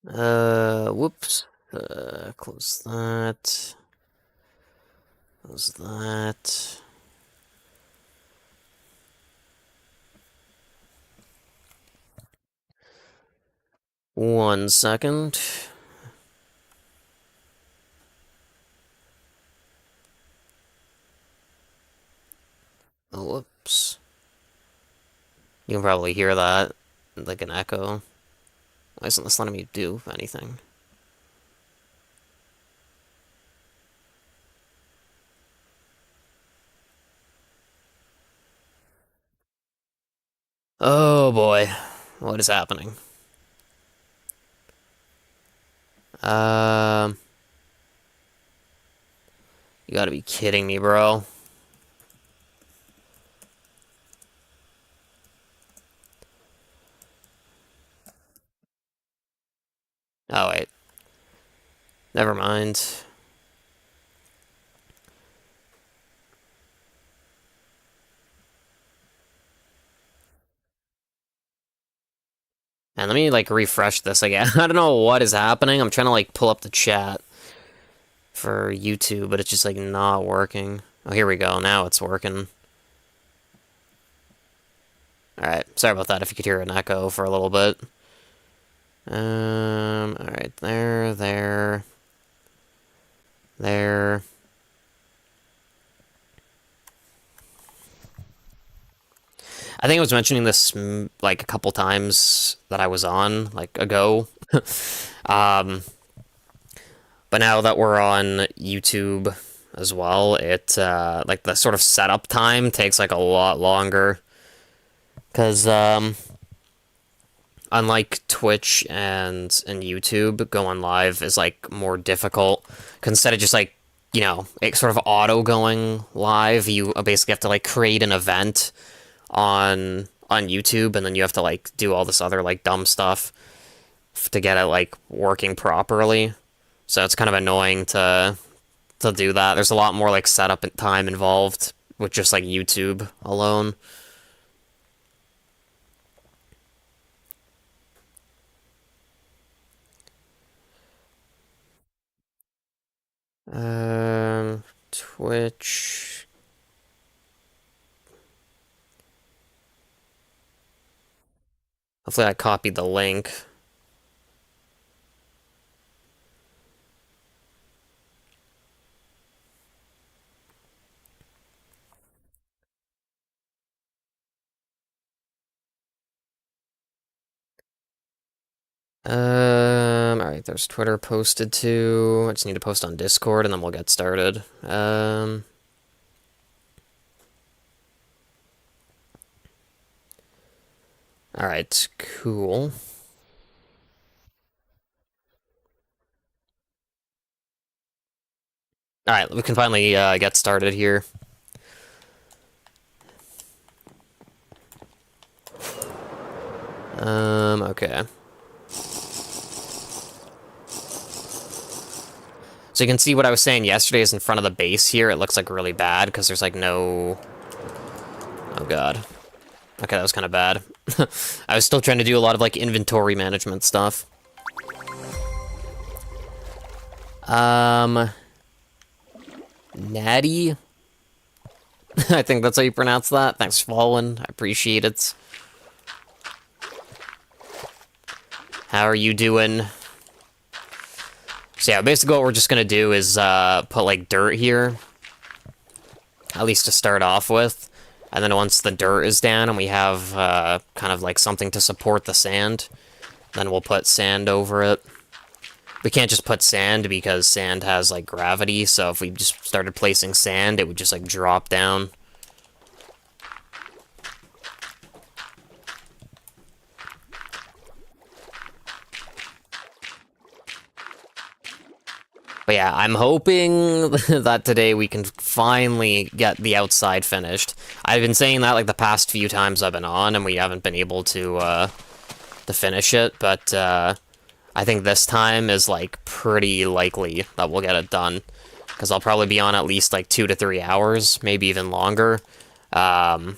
Whoops. Close that. Close that. One second. Oh, whoops. You can probably hear that, like an echo. Why isn't this letting me do anything? Oh boy, what is happening? Um, you gotta be kidding me, bro. Oh wait, never mind. And let me like refresh this again. I don't know what is happening. I'm trying to like pull up the chat for YouTube, but it's just like not working. Oh, here we go. Now it's working. Alright, sorry about that if you could hear an echo for a little bit. Alright, there. I think I was mentioning this like a couple times that I was on, like ago. um, but now that we're on YouTube as well, it like the sort of setup time takes like a lot longer. Because unlike Twitch and YouTube, going live is like more difficult. 'Cause instead of just like, you know, it sort of auto going live, you basically have to like create an event on YouTube, and then you have to like do all this other like dumb stuff to get it like working properly. So it's kind of annoying to do that. There's a lot more like setup and time involved with just like YouTube alone. Twitch. Hopefully I copied the link. Alright, there's Twitter posted too. I just need to post on Discord and then we'll get started. Alright, cool. Alright, we can finally get started here. Okay. So you can see what I was saying yesterday is in front of the base here. It looks like really bad because there's like no... Oh god. Okay, that was kind of bad. I was still trying to do a lot of like inventory management stuff. Natty? I think that's how you pronounce that. Thanks for following. I appreciate it. How are you doing? So yeah, basically what we're just gonna do is put like dirt here. At least to start off with. And then once the dirt is down and we have kind of like something to support the sand, then we'll put sand over it. We can't just put sand because sand has like gravity, so if we just started placing sand, it would just like drop down. But yeah, I'm hoping that today we can finally get the outside finished. I've been saying that like the past few times I've been on, and we haven't been able to finish it, but I think this time is like pretty likely that we'll get it done. Because I'll probably be on at least like 2 to 3 hours, maybe even longer. And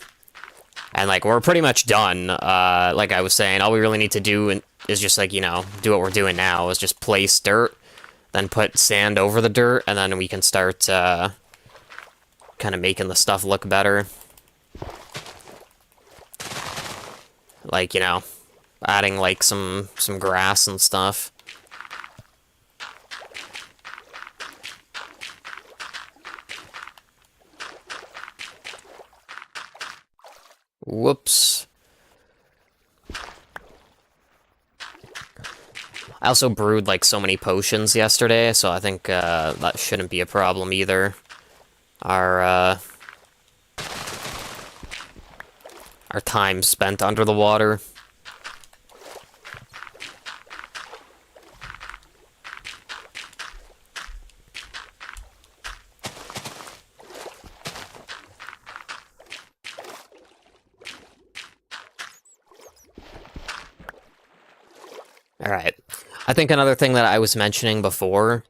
like we're pretty much done. Like I was saying, all we really need to do is just like, do what we're doing now, is just place dirt, then put sand over the dirt, and then we can start kind of making the stuff look better. Like, adding like some grass and stuff. Whoops. I also brewed like so many potions yesterday, so I think that shouldn't be a problem either. Our our time spent under the water. Alright. I think another thing that I was mentioning before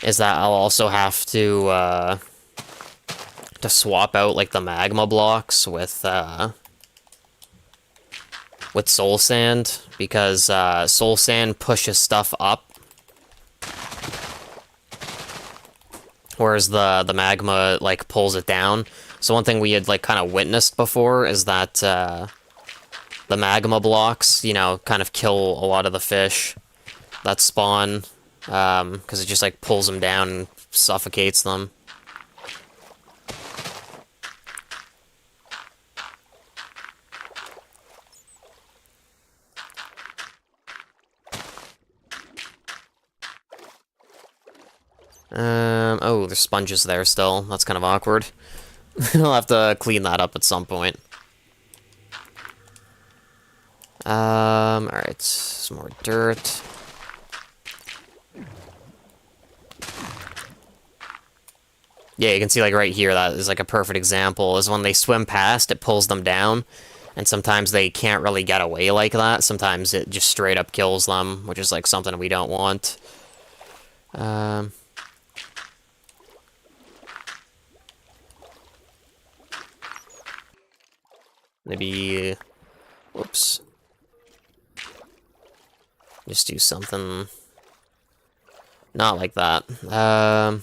is that I'll also have to swap out like the magma blocks with soul sand, because soul sand pushes stuff up, whereas the magma like pulls it down. So one thing we had like kind of witnessed before is that the magma blocks, kind of kill a lot of the fish that spawn, because it just like pulls them down and suffocates them. Oh, there's sponges there still. That's kind of awkward. I'll have to clean that up at some point. Alright, some more dirt. Yeah, you can see like right here, that is like a perfect example, is when they swim past, it pulls them down, and sometimes they can't really get away like that. Sometimes it just straight up kills them, which is like something we don't want. Maybe... Whoops. Just do something... not like that. I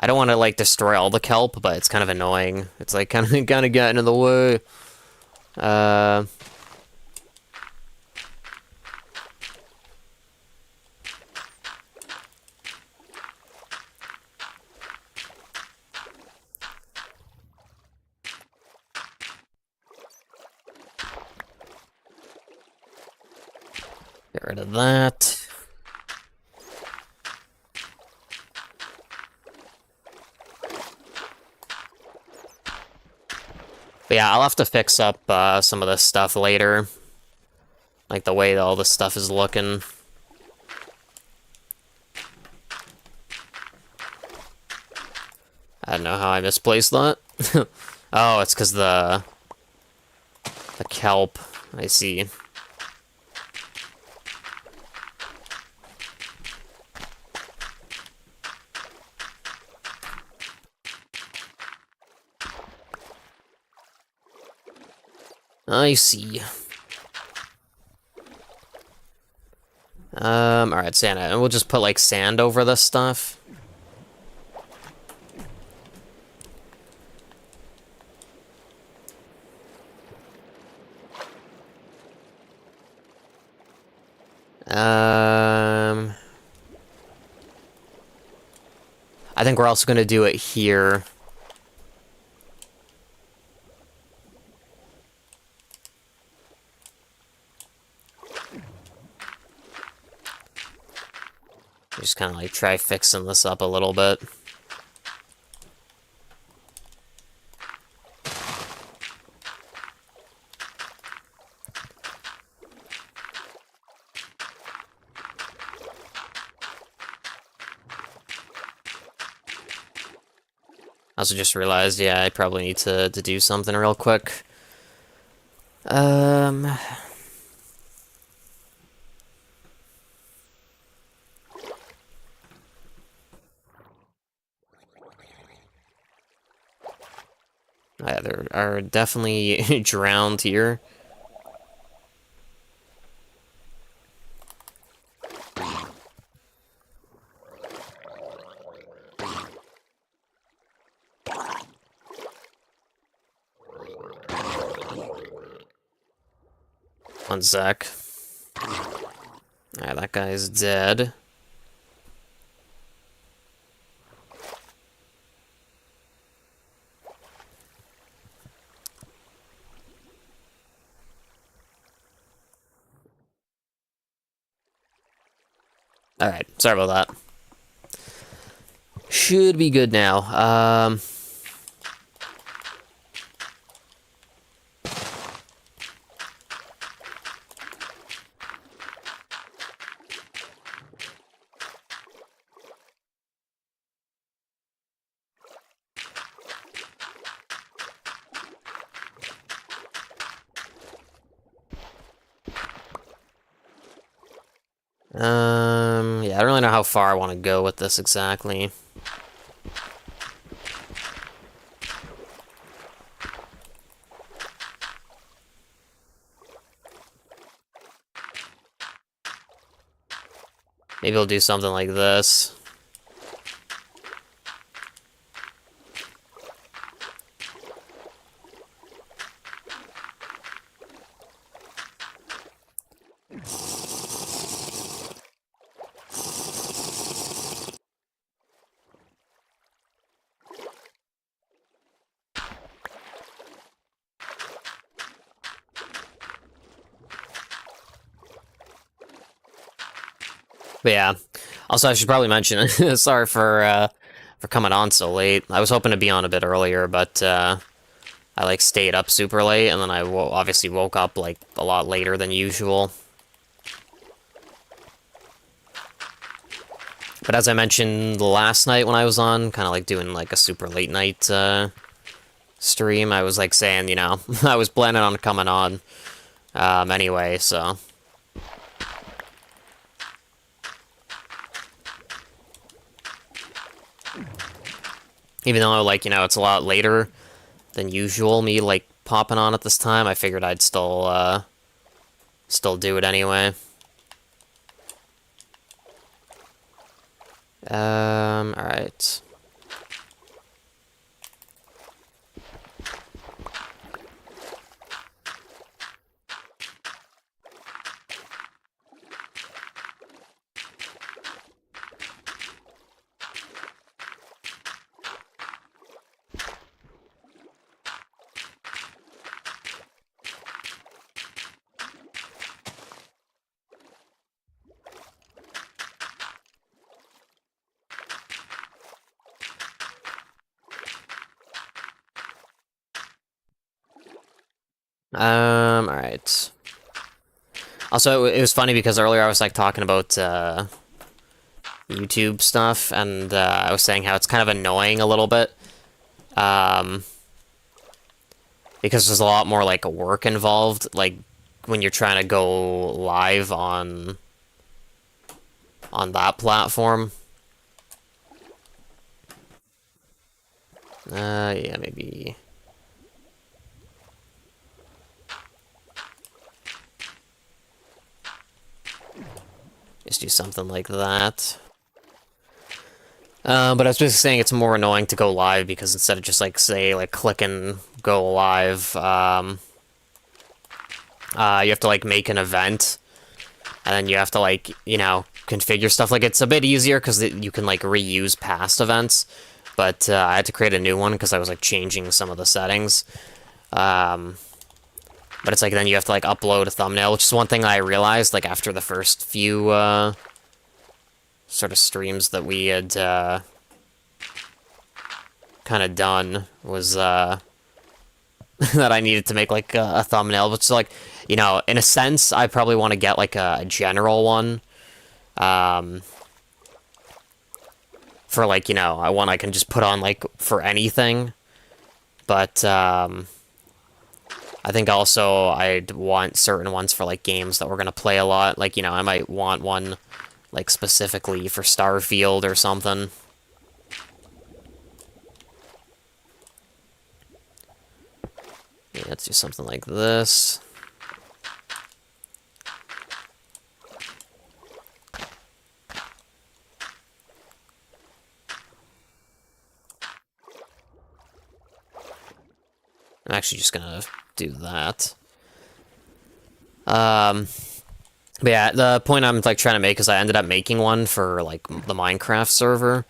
don't want to, like, destroy all the kelp, but it's kind of annoying. It's, like, kind of getting in the way. Get rid of that. But yeah, I'll have to fix up some of this stuff later. Like the way all this stuff is looking. I don't know how I misplaced that. Oh, it's because the kelp. I see. I see. Alright, sand. And we'll just put, like, sand over this stuff. I think we're also gonna do it here. Just kind of like try fixing this up a little bit. I also just realized, yeah, I probably need to do something real quick. are definitely drowned here. One sec. Alright, that guy's dead. Alright, sorry about that. Should be good now. Yeah, I don't really know how far I want to go with this exactly. Maybe I'll do something like this. But yeah. Also, I should probably mention, sorry for coming on so late. I was hoping to be on a bit earlier, but I like stayed up super late, and then I obviously woke up like a lot later than usual. But as I mentioned last night when I was on, kind of like doing like a super late night stream, I was like saying, you know, I was planning on coming on anyway, so. Even though, like, you know, it's a lot later than usual, me, like, popping on at this time, I figured I'd still do it anyway. Alright. Alright. Also, it was funny because earlier I was, like, talking about, YouTube stuff, and, I was saying how it's kind of annoying a little bit. Because there's a lot more, like, work involved, like, when you're trying to go live on that platform. Yeah, maybe. Just do something like that. But I was just saying it's more annoying to go live because instead of just, like, say, like, click and go live, you have to, like, make an event, and then you have to, like, you know, configure stuff. Like, it's a bit easier because you can, like, reuse past events, but I had to create a new one because I was, like, changing some of the settings. But it's like then you have to, like, upload a thumbnail, which is one thing I realized, like, after the first few sort of streams that we had kind of done was that I needed to make, like, a thumbnail, which is, like, you know, in a sense, I probably want to get, like, a general one. For, like, you know, one I can just put on, like, for anything. But, I think also I'd want certain ones for, like, games that we're gonna play a lot. Like, you know, I might want one, like, specifically for Starfield or something. Let's do something like this. I'm actually just gonna do that. But yeah, the point I'm like trying to make is I ended up making one for like the Minecraft server.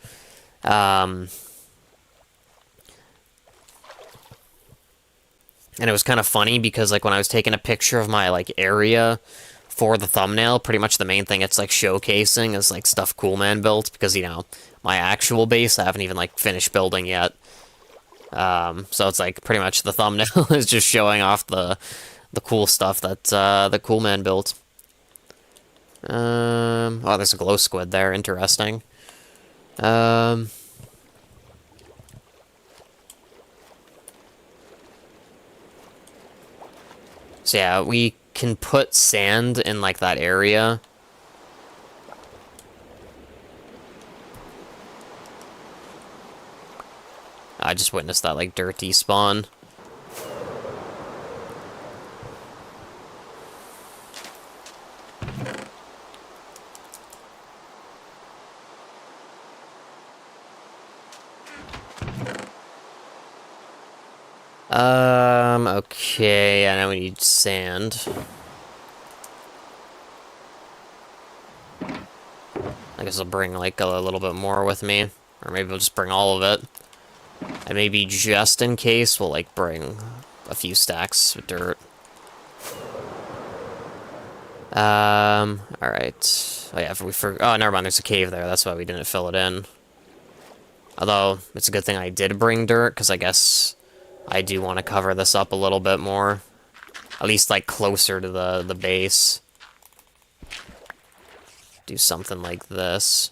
And it was kind of funny because like when I was taking a picture of my like area for the thumbnail, pretty much the main thing it's like showcasing is like stuff Coolman built because, you know, my actual base I haven't even like finished building yet. So it's like pretty much the thumbnail is just showing off the cool stuff that the Coolman built. Oh, there's a glow squid there. Interesting. So yeah, we can put sand in like that area. I just witnessed that like dirt despawn. Okay, I know we need sand. I guess I'll bring like a little bit more with me. Or maybe we'll just bring all of it. And maybe just in case, we'll like bring a few stacks of dirt. Alright. Oh yeah, oh, never mind, there's a cave there, that's why we didn't fill it in. Although, it's a good thing I did bring dirt, because I guess I do want to cover this up a little bit more. At least, like, closer to the base. Do something like this.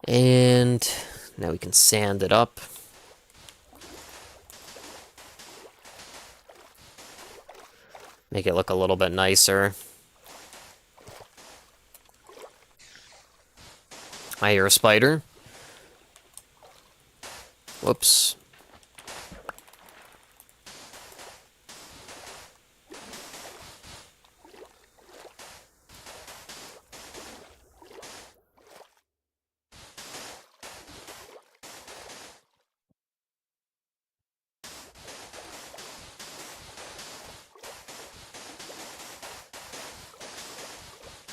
And now we can sand it up. Make it look a little bit nicer. I hear a spider. Whoops.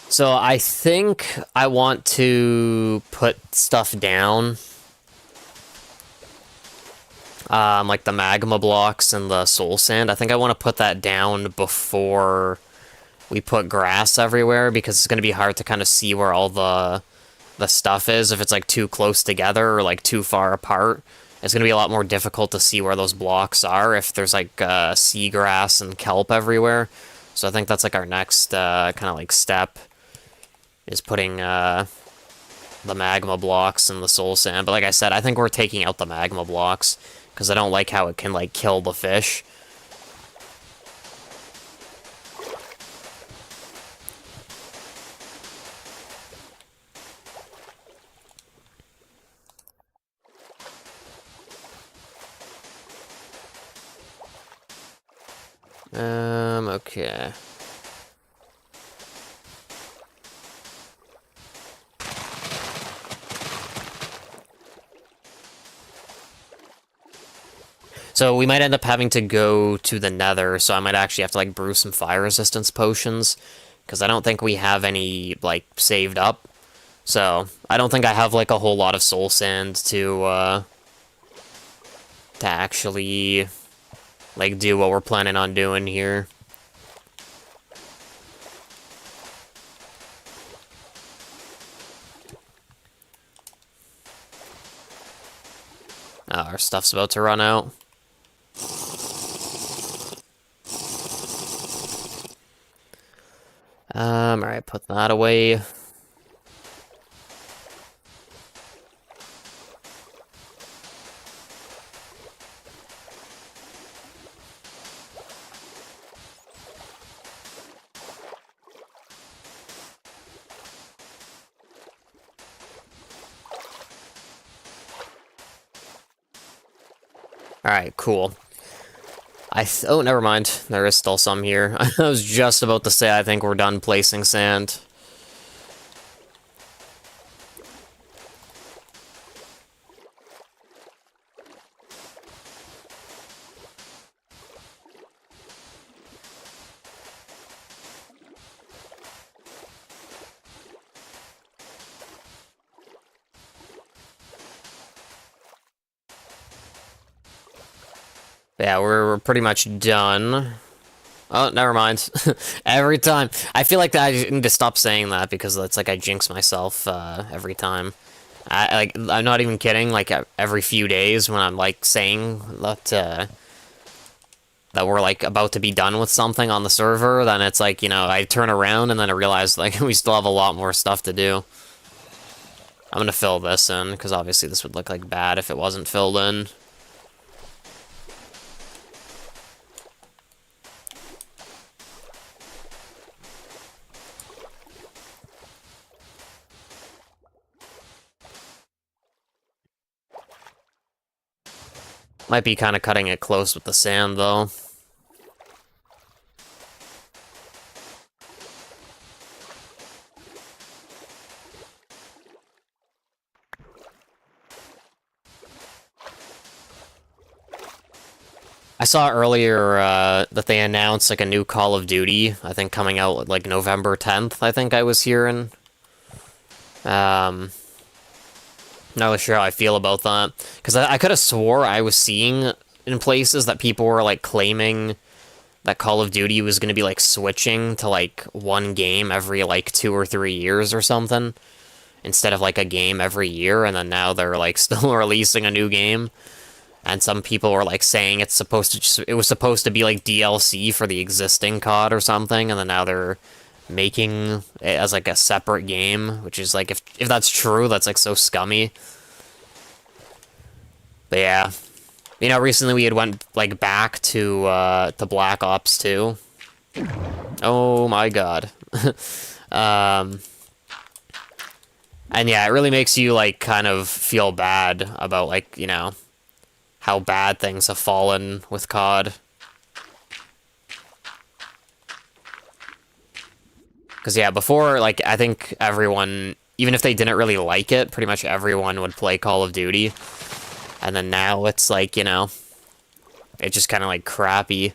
So I think I want to put stuff down. Like the magma blocks and the soul sand. I think I want to put that down before we put grass everywhere because it's going to be hard to kind of see where all the stuff is if it's like too close together or like too far apart. It's going to be a lot more difficult to see where those blocks are if there's like seagrass and kelp everywhere. So I think that's like our next kind of like step is putting the magma blocks and the soul sand. But like I said, I think we're taking out the magma blocks because I don't like how it can like kill the fish. Okay. So we might end up having to go to the nether, so I might actually have to, like, brew some fire resistance potions, because I don't think we have any, like, saved up. So, I don't think I have, like, a whole lot of soul sand to actually, like, do what we're planning on doing here. Oh, our stuff's about to run out. Alright, put that away. Alright, cool. Oh, never mind. There is still some here. I was just about to say I think we're done placing sand. Yeah, we're pretty much done. Oh, never mind. Every time. I feel like I need to stop saying that because it's like I jinx myself every time. I'm not even kidding. Like every few days when I'm like saying that we're like about to be done with something on the server, then it's like, you know, I turn around and then I realize like we still have a lot more stuff to do. I'm gonna fill this in because obviously this would look like bad if it wasn't filled in. Might be kind of cutting it close with the sand though. I saw earlier that they announced like a new Call of Duty, I think coming out like November 10th, I think I was hearing. Not really sure how I feel about that. Because I could have swore I was seeing in places that people were like claiming that Call of Duty was going to be like switching to like one game every like 2 or 3 years or something. Instead of like a game every year, and then now they're like still releasing a new game. And some people were like saying it was supposed to be like DLC for the existing COD or something, and then now they're making it as like a separate game, which is like if that's true, that's like so scummy. But yeah, you know, recently we had went like back to Black Ops 2. Oh my god. um, and yeah, it really makes you like kind of feel bad about like, you know, how bad things have fallen with COD. Because, yeah, before, like, I think everyone, even if they didn't really like it, pretty much everyone would play Call of Duty. And then now it's like, you know, it's just kind of like crappy.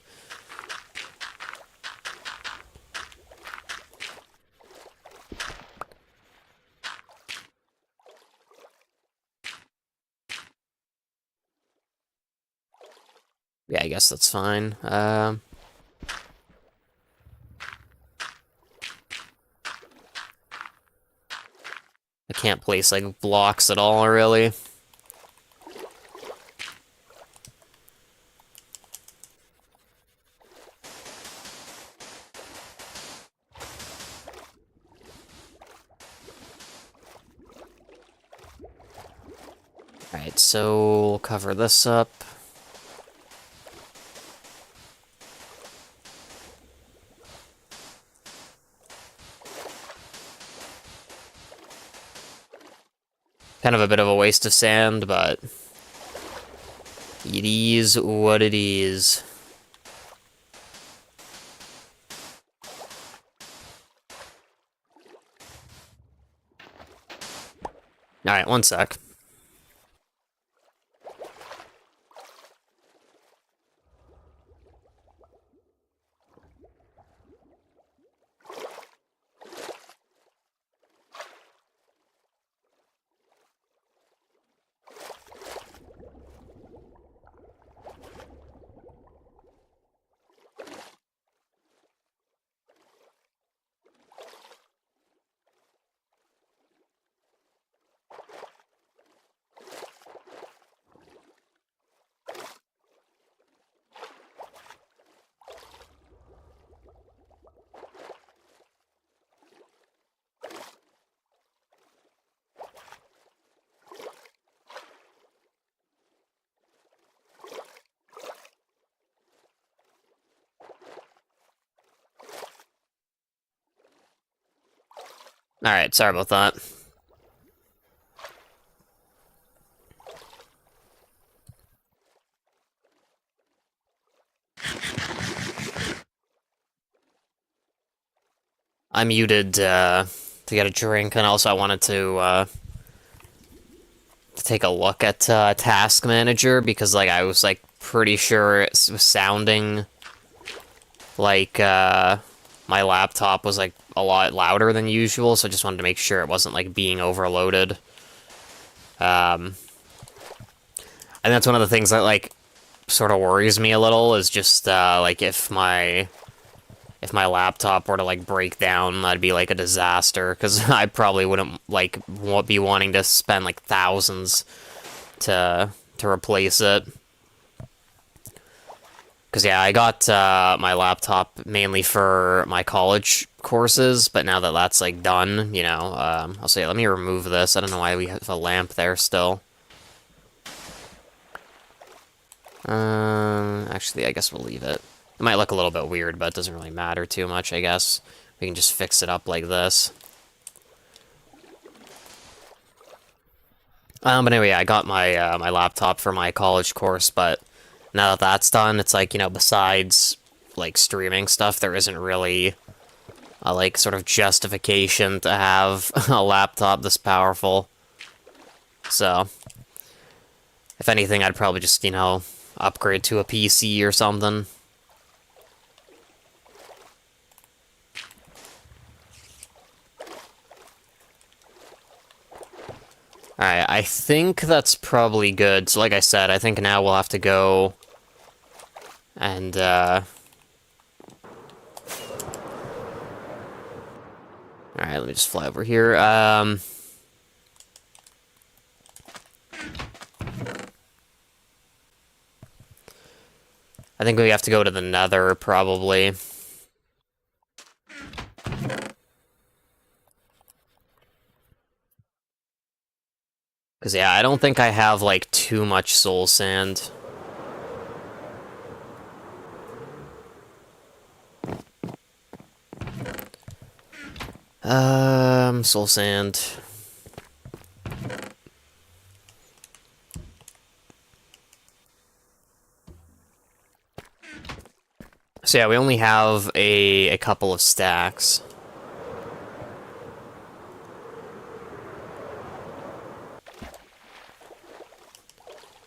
Yeah, I guess that's fine. I can't place, like, blocks at all, really. Alright, so we'll cover this up. Kind of a bit of a waste of sand, but it is what it is. Alright, one sec. Alright, sorry about that. I muted to get a drink, and also I wanted to take a look at Task Manager because like I was like pretty sure it was sounding like my laptop was like a lot louder than usual, so I just wanted to make sure it wasn't like being overloaded. And that's one of the things that like sort of worries me a little is just like if my laptop were to like break down, that'd be like a disaster because I probably wouldn't like be wanting to spend like thousands to replace it. Because yeah, I got my laptop mainly for my college courses, but now that that's like done, you know, I'll say let me remove this. I don't know why we have a lamp there still. Actually, I guess we'll leave it. It might look a little bit weird, but it doesn't really matter too much, I guess. We can just fix it up like this. But anyway, I got my my laptop for my college course, but now that that's done, it's like, you know, besides like streaming stuff, there isn't really a like sort of justification to have a laptop this powerful. So, if anything, I'd probably just, you know, upgrade to a PC or something. Alright, I think that's probably good. So like I said, I think now we'll have to go and, Alright, let me just fly over here. I think we have to go to the Nether, probably. Because, yeah, I don't think I have, like, too much soul sand. Soul sand. So, yeah, we only have a couple of stacks.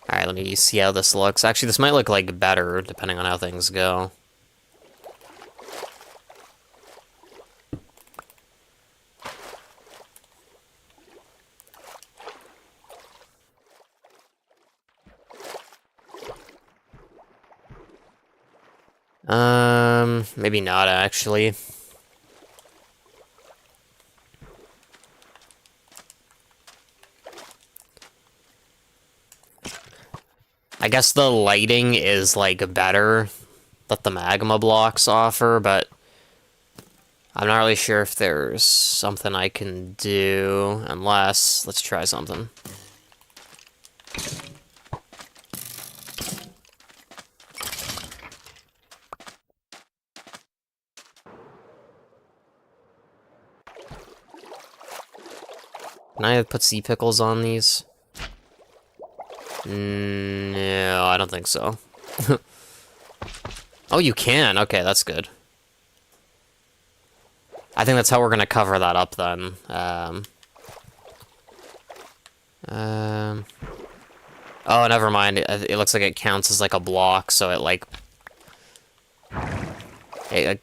Alright, let me see how this looks. Actually, this might look, like, better, depending on how things go. Maybe not, actually. I guess the lighting is, like, better that the magma blocks offer, but I'm not really sure if there's something I can do, unless... Let's try something. Can I put sea pickles on these? No, I don't think so. Oh, you can. Okay, that's good. I think that's how we're gonna cover that up then. Oh, never mind. It looks like it counts as like a block, so it like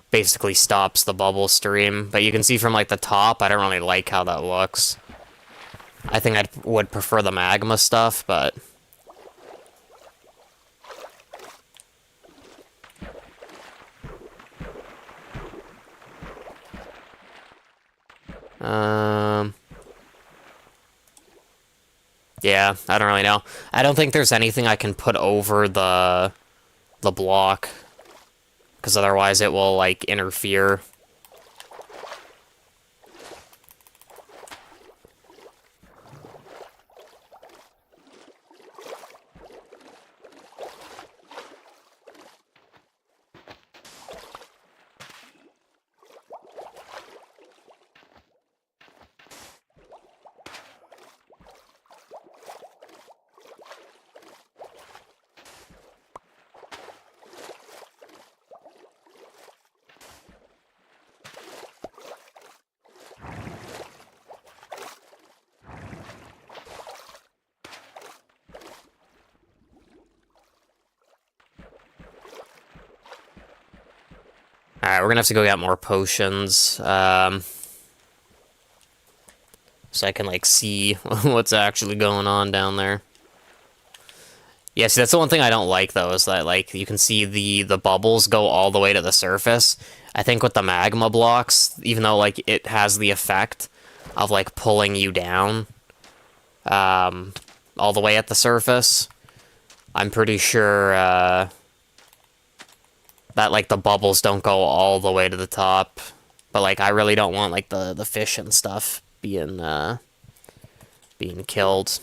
basically stops the bubble stream. But you can see from like the top, I don't really like how that looks. I think I would prefer the magma stuff, but yeah, I don't really know. I don't think there's anything I can put over the block, because otherwise it will like interfere. Alright, we're gonna have to go get more potions. So I can, like, see what's actually going on down there. Yeah, see, that's the one thing I don't like, though, is that, like, you can see the bubbles go all the way to the surface. I think with the magma blocks, even though, like, it has the effect of, like, pulling you down, all the way at the surface, I'm pretty sure, that, like, the bubbles don't go all the way to the top. But, like, I really don't want, like, the fish and stuff being killed.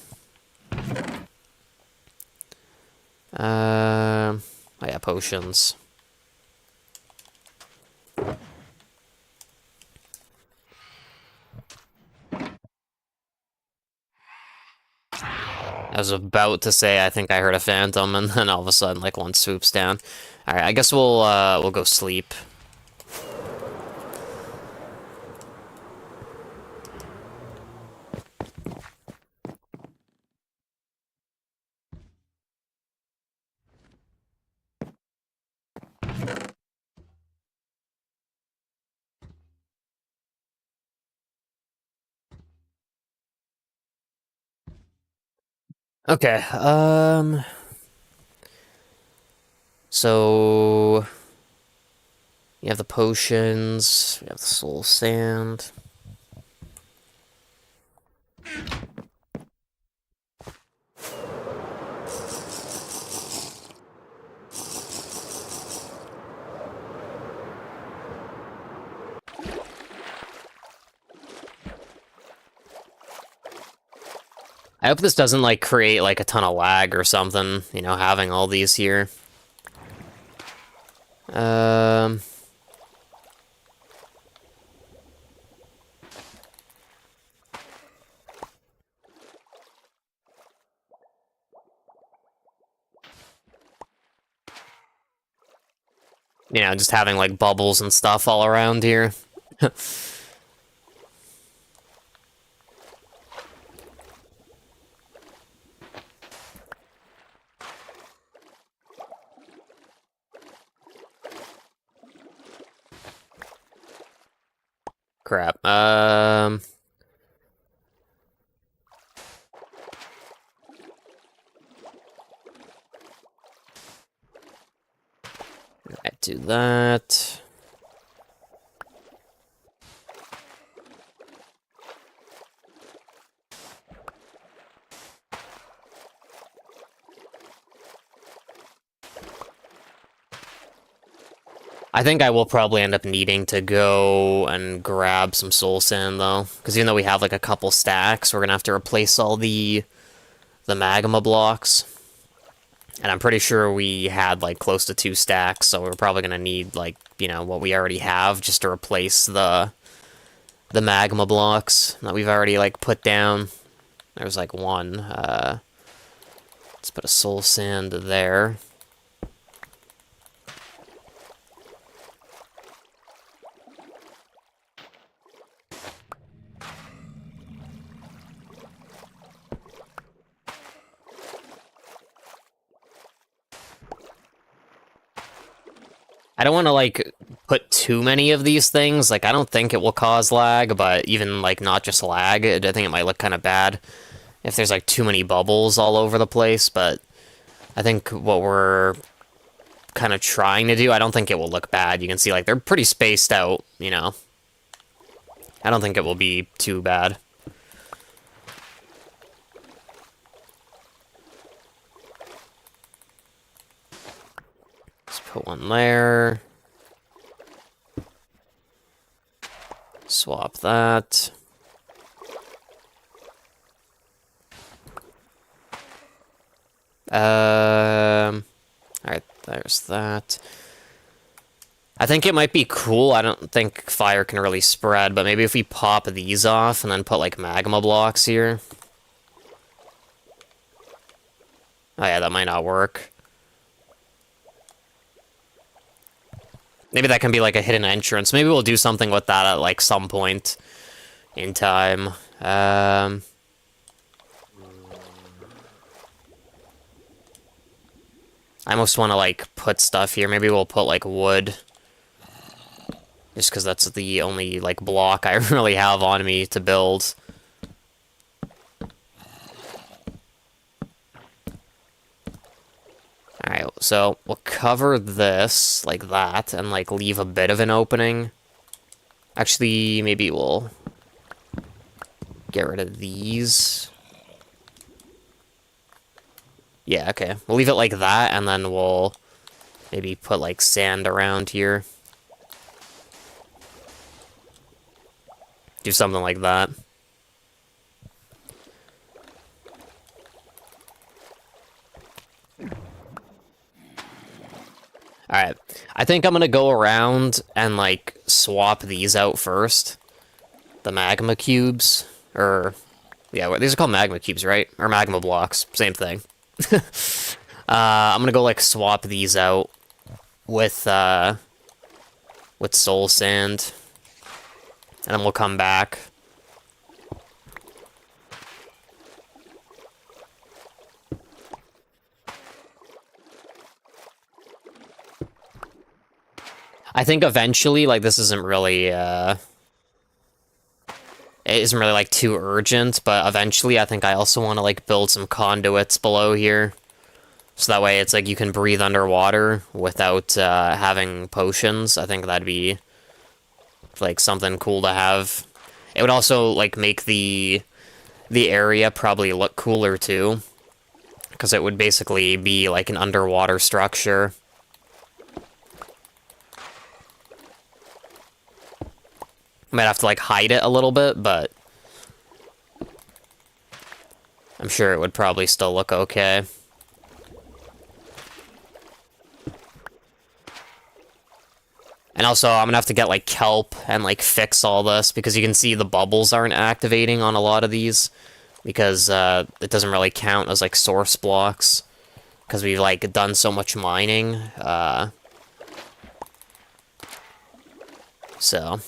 Oh yeah, potions. I was about to say I think I heard a phantom, and then all of a sudden, like, one swoops down. All right, I guess we'll go sleep. Okay. So you have the potions. You have the soul sand. I hope this doesn't, like, create, like, a ton of lag or something, you know, having all these here. Um, you know, just having, like, bubbles and stuff all around here. Crap. I do that. I think I will probably end up needing to go and grab some soul sand, though. Because even though we have, like, a couple stacks, we're gonna have to replace all the magma blocks. And I'm pretty sure we had, like, close to 2 stacks, so we're probably gonna need, like, you know, what we already have just to replace the magma blocks that we've already, like, put down. There's, like, one. Let's put a soul sand there. I don't want to, like, put too many of these things. Like, I don't think it will cause lag, but even, like, not just lag, I think it might look kind of bad if there's, like, too many bubbles all over the place, but I think what we're kind of trying to do, I don't think it will look bad. You can see, like, they're pretty spaced out, you know. I don't think it will be too bad. Let's put one there. Swap that. Alright, there's that. I think it might be cool. I don't think fire can really spread, but maybe if we pop these off and then put, like, magma blocks here. Oh yeah, that might not work. Maybe that can be, like, a hidden entrance. Maybe we'll do something with that at, like, some point in time. I almost want to, like, put stuff here. Maybe we'll put, like, wood just because that's the only like block I really have on me to build. Alright, so we'll cover this like that and like leave a bit of an opening. Actually, maybe we'll get rid of these. Yeah, okay. We'll leave it like that, and then we'll maybe put like sand around here. Do something like that. Alright. I think I'm gonna go around and, like, swap these out first. The magma cubes. Or, yeah, these are called magma cubes, right? Or magma blocks. Same thing. I'm gonna go, like, swap these out with soul sand. And then we'll come back. I think eventually, like, this isn't really, it isn't really, like, too urgent, but eventually I think I also want to, like, build some conduits below here. So that way it's, like, you can breathe underwater without, having potions. I think that'd be, like, something cool to have. It would also, like, make the area probably look cooler, too. Because it would basically be, like, an underwater structure. Might have to, like, hide it a little bit, but I'm sure it would probably still look okay. And also, I'm gonna have to get, like, kelp and, like, fix all this, because you can see the bubbles aren't activating on a lot of these, because, it doesn't really count as, like, source blocks, because we've, like, done so much mining, so...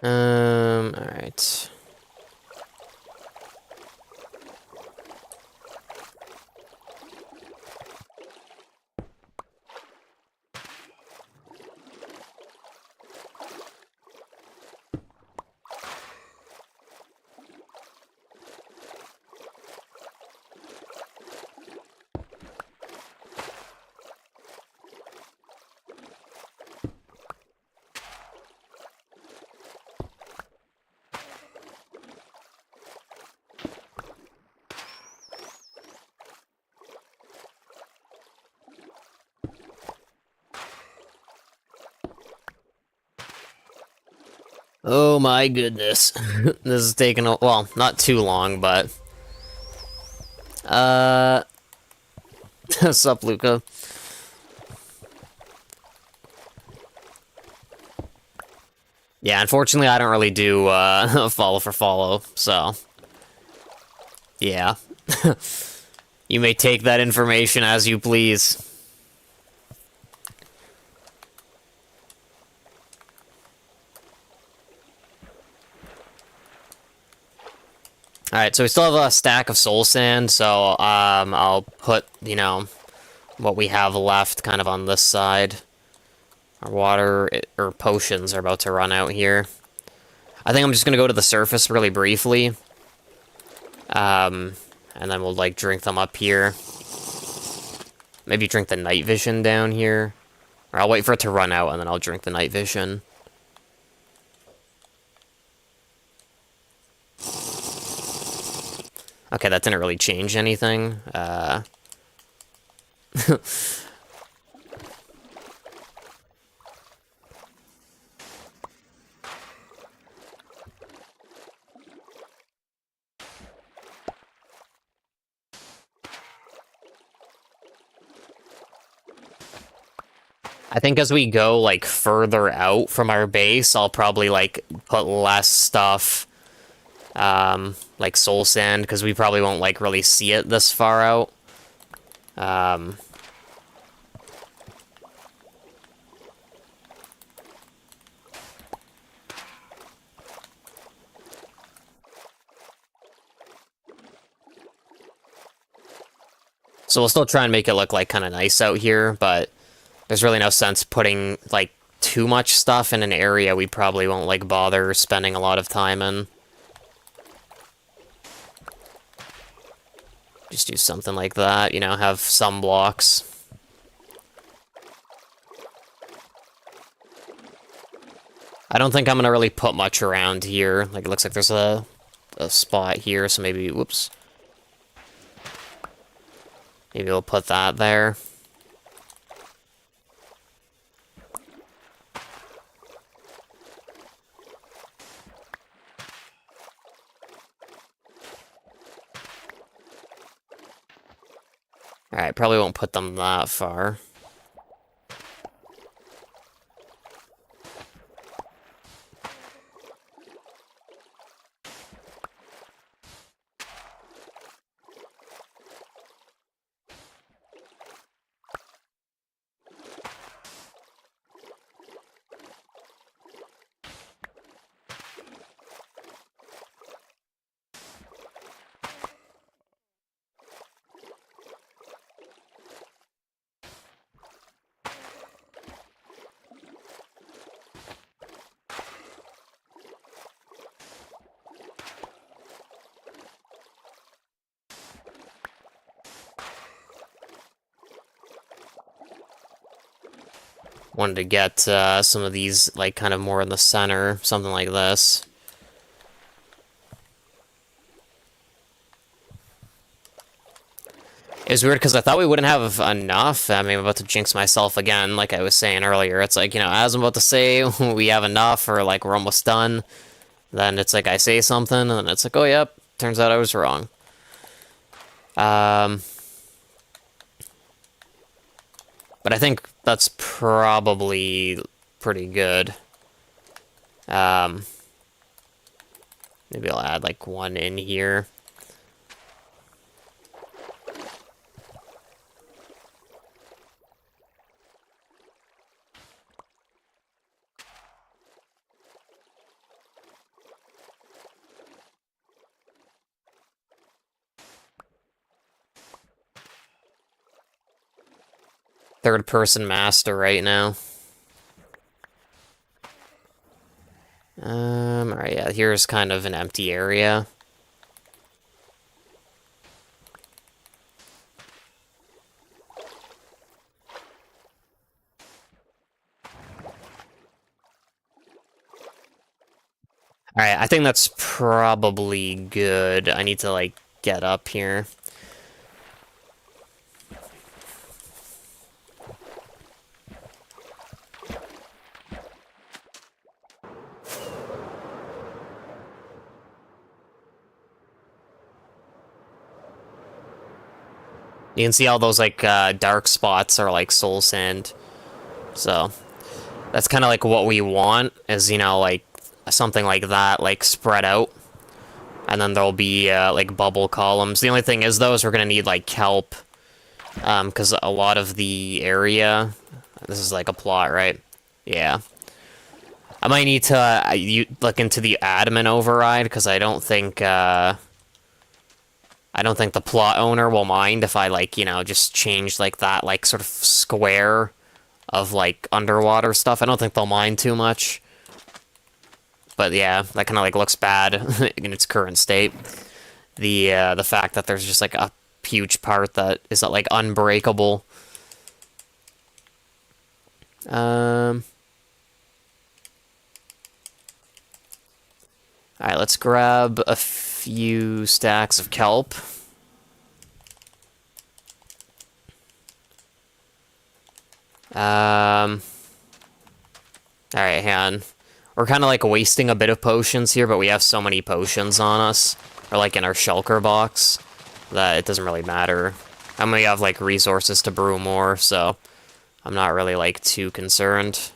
alright. Oh my goodness. This is taking a, well, not too long, but... Sup, Luca? Yeah, unfortunately I don't really do, follow for follow, so... Yeah. You may take that information as you please. Alright, so we still have a stack of soul sand, so, I'll put, you know, what we have left kind of on this side. Our water, or potions are about to run out here. I think I'm just gonna go to the surface really briefly. And then we'll, like, drink them up here. Maybe drink the night vision down here. Or I'll wait for it to run out, and then I'll drink the night vision. Okay, that didn't really change anything. I think as we go, like, further out from our base, I'll probably, like, put less stuff, like soul sand, because we probably won't, like, really see it this far out. Um, so we'll still try and make it look, like, kind of nice out here, but there's really no sense putting, like, too much stuff in an area we probably won't, like, bother spending a lot of time in. Just do something like that, you know, have some blocks. I don't think I'm gonna really put much around here. Like, it looks like there's a spot here, so maybe, whoops. Maybe we'll put that there. Alright, probably won't put them that far. Wanted to get some of these, like, kind of more in the center, something like this. It was weird because I thought we wouldn't have enough. I mean, I'm about to jinx myself again, like I was saying earlier. It's like, you know, as I'm about to say we have enough, or like we're almost done, then it's like I say something, and then it's like, oh, yep, turns out I was wrong. But I think that's probably pretty good. Maybe I'll add like one in here. Third-person master right now. Alright, yeah, here's kind of an empty area. Alright, I think that's probably good. I need to, like, get up here. You can see all those, like, dark spots are, like, soul sand. So, that's kind of, like, what we want, is, you know, like, something like that, like, spread out. And then there'll be, like, bubble columns. The only thing is, though, is we're gonna need, like, kelp. Because a lot of the area... This is, like, a plot, right? Yeah. I might need to look into the admin override, because I don't think, I don't think the plot owner will mind if I, like, you know, just change, like, that, like, sort of square of, like, underwater stuff. I don't think they'll mind too much. But, yeah, that kind of, like, looks bad in its current state. The fact that there's just, like, a huge part that is, like, unbreakable. Alright, let's grab a few stacks of kelp. Alright, hang on. We're kind of, like, wasting a bit of potions here, but we have so many potions on us, or, like, in our shulker box, that it doesn't really matter. And we have, like, resources to brew more, so I'm not really, like, too concerned.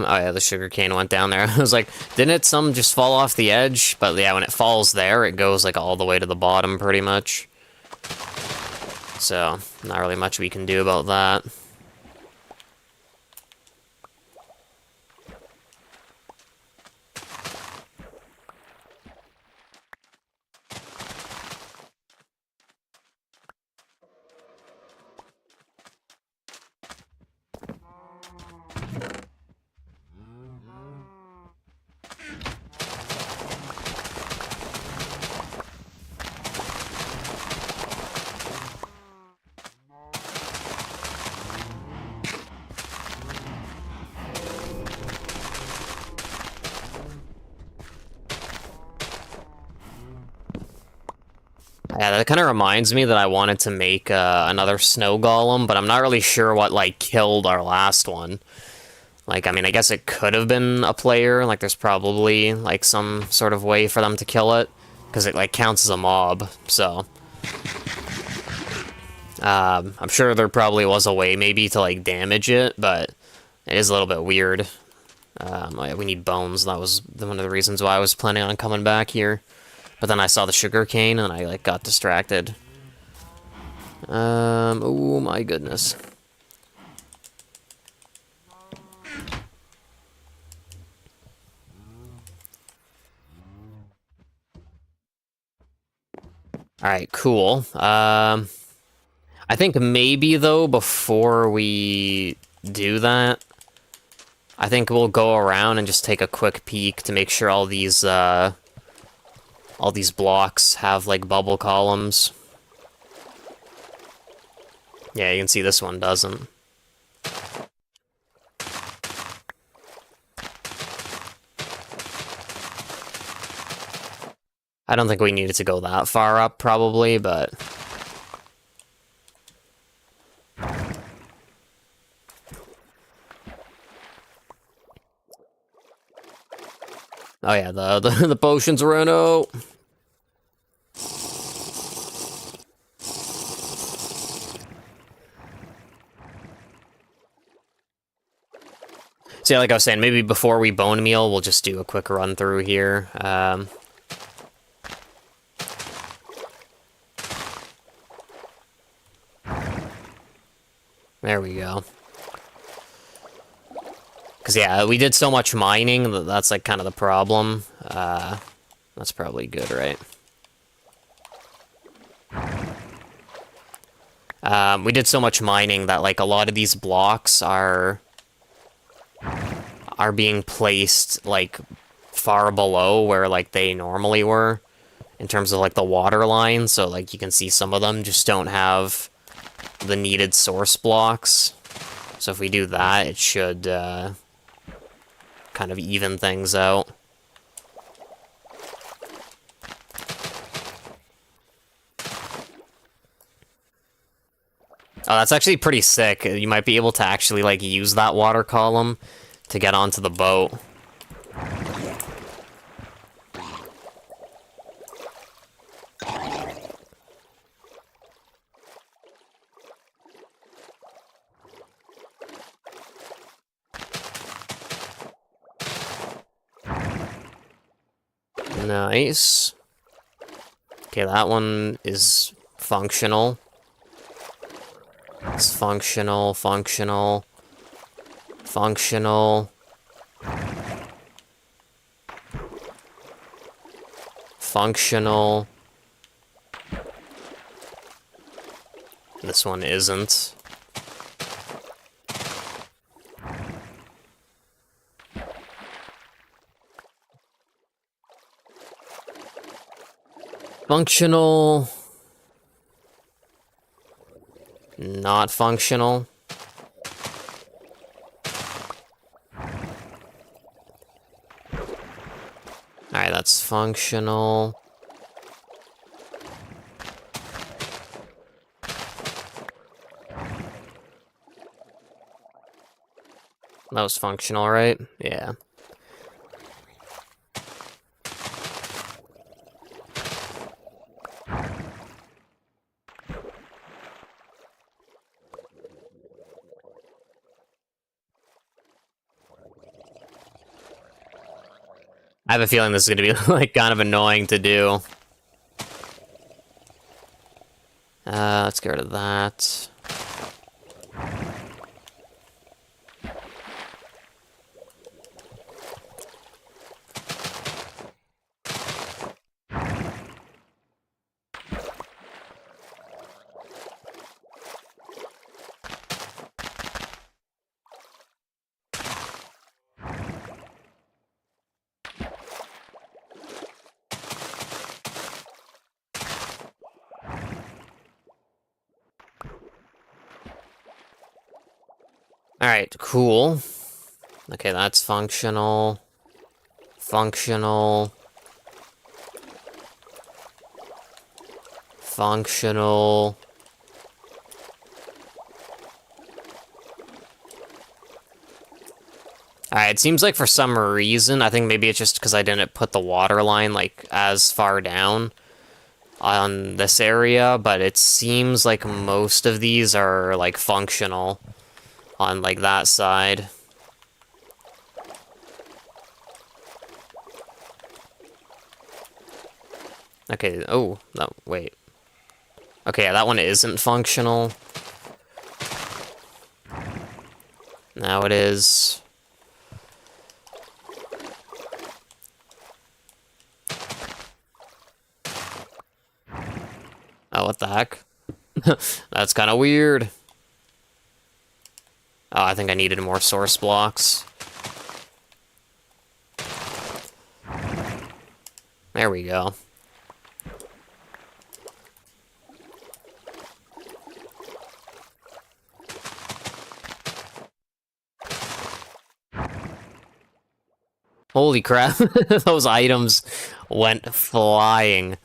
Oh yeah, the sugarcane went down there. I was like, didn't some just fall off the edge? But yeah, when it falls there, it goes like all the way to the bottom, pretty much. So, not really much we can do about that. Yeah, that kind of reminds me that I wanted to make another snow golem, but I'm not really sure what, like, killed our last one. Like, I mean, I guess it could have been a player, like, there's probably, like, some sort of way for them to kill it, because it, like, counts as a mob, so... I'm sure there probably was a way, maybe, to, like, damage it, but it is a little bit weird. We need bones, that was one of the reasons why I was planning on coming back here. But then I saw the sugarcane and I like got distracted. Oh my goodness. Alright, cool. I think maybe though, before we do that, I think we'll go around and just take a quick peek to make sure all these blocks have like bubble columns. Yeah, you can see this one doesn't. I don't think we needed to go that far up, probably, but... Oh yeah, the potions ran out. So yeah, like I was saying, maybe before we bone meal, we'll just do a quick run through here. There we go. Because, yeah, we did so much mining that that's, like, kind of the problem. That's probably good, right? We did so much mining that, like, a lot of these blocks are being placed, like, far below where, like, they normally were in terms of, like, the water line. So, like, you can see some of them just don't have the needed source blocks. So if we do that, it should kind of even things out. Oh, that's actually pretty sick. You might be able to actually, like, use that water column to get onto the boat. Nice. Okay, that one is functional. It's functional, functional, functional. Functional. This one isn't. Functional. Not functional. functional. That was functional, right? Yeah. I have a feeling this is gonna be like kind of annoying to do. Let's get rid of that. Alright, cool. Okay, that's functional. Functional. Functional. Alright, it seems like for some reason, I think maybe it's just because I didn't put the water line, like, as far down on this area, but it seems like most of these are, like, functional on, like, that side. Okay, oh, no, wait. Okay, yeah, that one isn't functional. Now it is. Oh, what the heck? That's kind of weird. Oh, I think I needed more source blocks. There we go. Holy crap, those items went flying.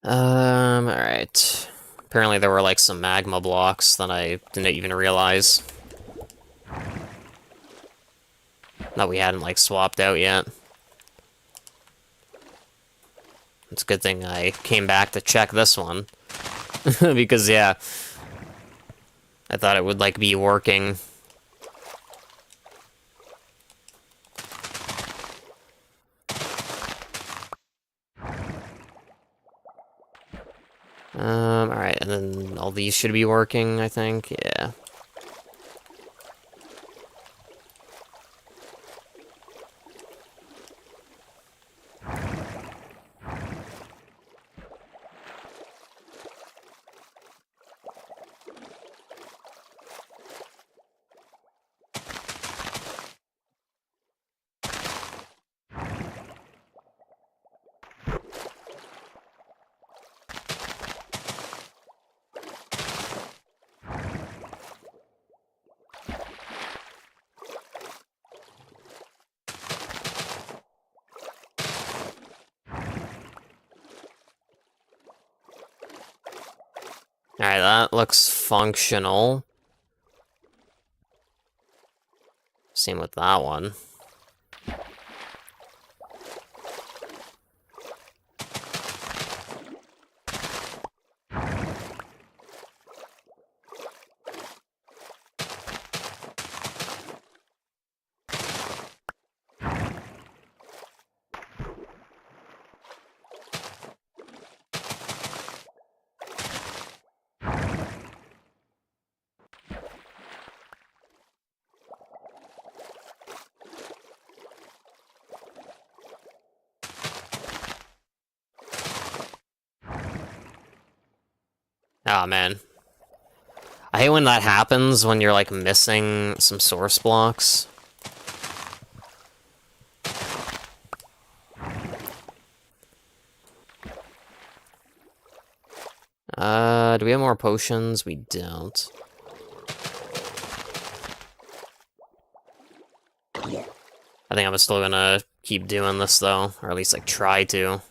Alright. Apparently there were, like, some magma blocks that I didn't even realize. That we hadn't, like, swapped out yet. It's a good thing I came back to check this one. Because, yeah, I thought it would, like, be working. Alright, and then all these should be working, I think, yeah. Alright, that looks functional. Same with that one. Ah, man. I hate when that happens, when you're, like, missing some source blocks. Do we have more potions? We don't. I think I'm still gonna keep doing this, though. Or at least, like, try to.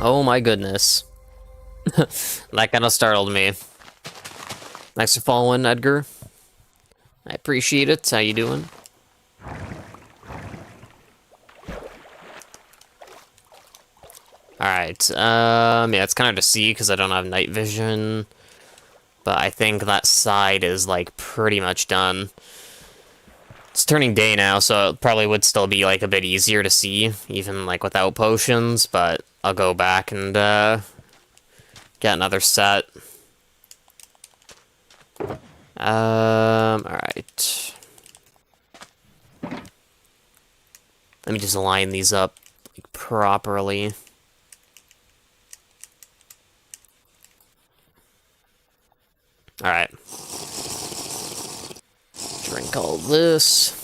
Oh my goodness. That kind of startled me. Thanks for following, Edgar. I appreciate it. How you doing? Alright, yeah, it's kind of hard to see because I don't have night vision. But I think that side is, like, pretty much done. It's turning day now, so it probably would still be, like, a bit easier to see, even, like, without potions, but I'll go back and, get another set. Alright. Let me just line these up, like, properly. Alright. Drink all this.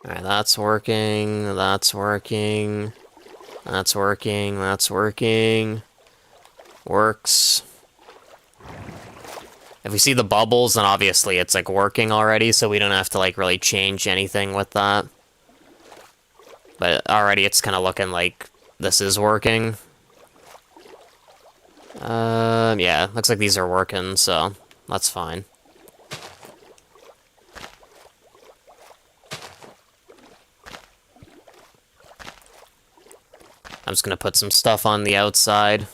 Alright, that's working, that's working, that's working, that's working. Works. If we see the bubbles, then obviously it's, like, working already, so we don't have to, like, really change anything with that. But already it's kind of looking like this is working. Yeah, looks like these are working, so that's fine. I'm just gonna put some stuff on the outside.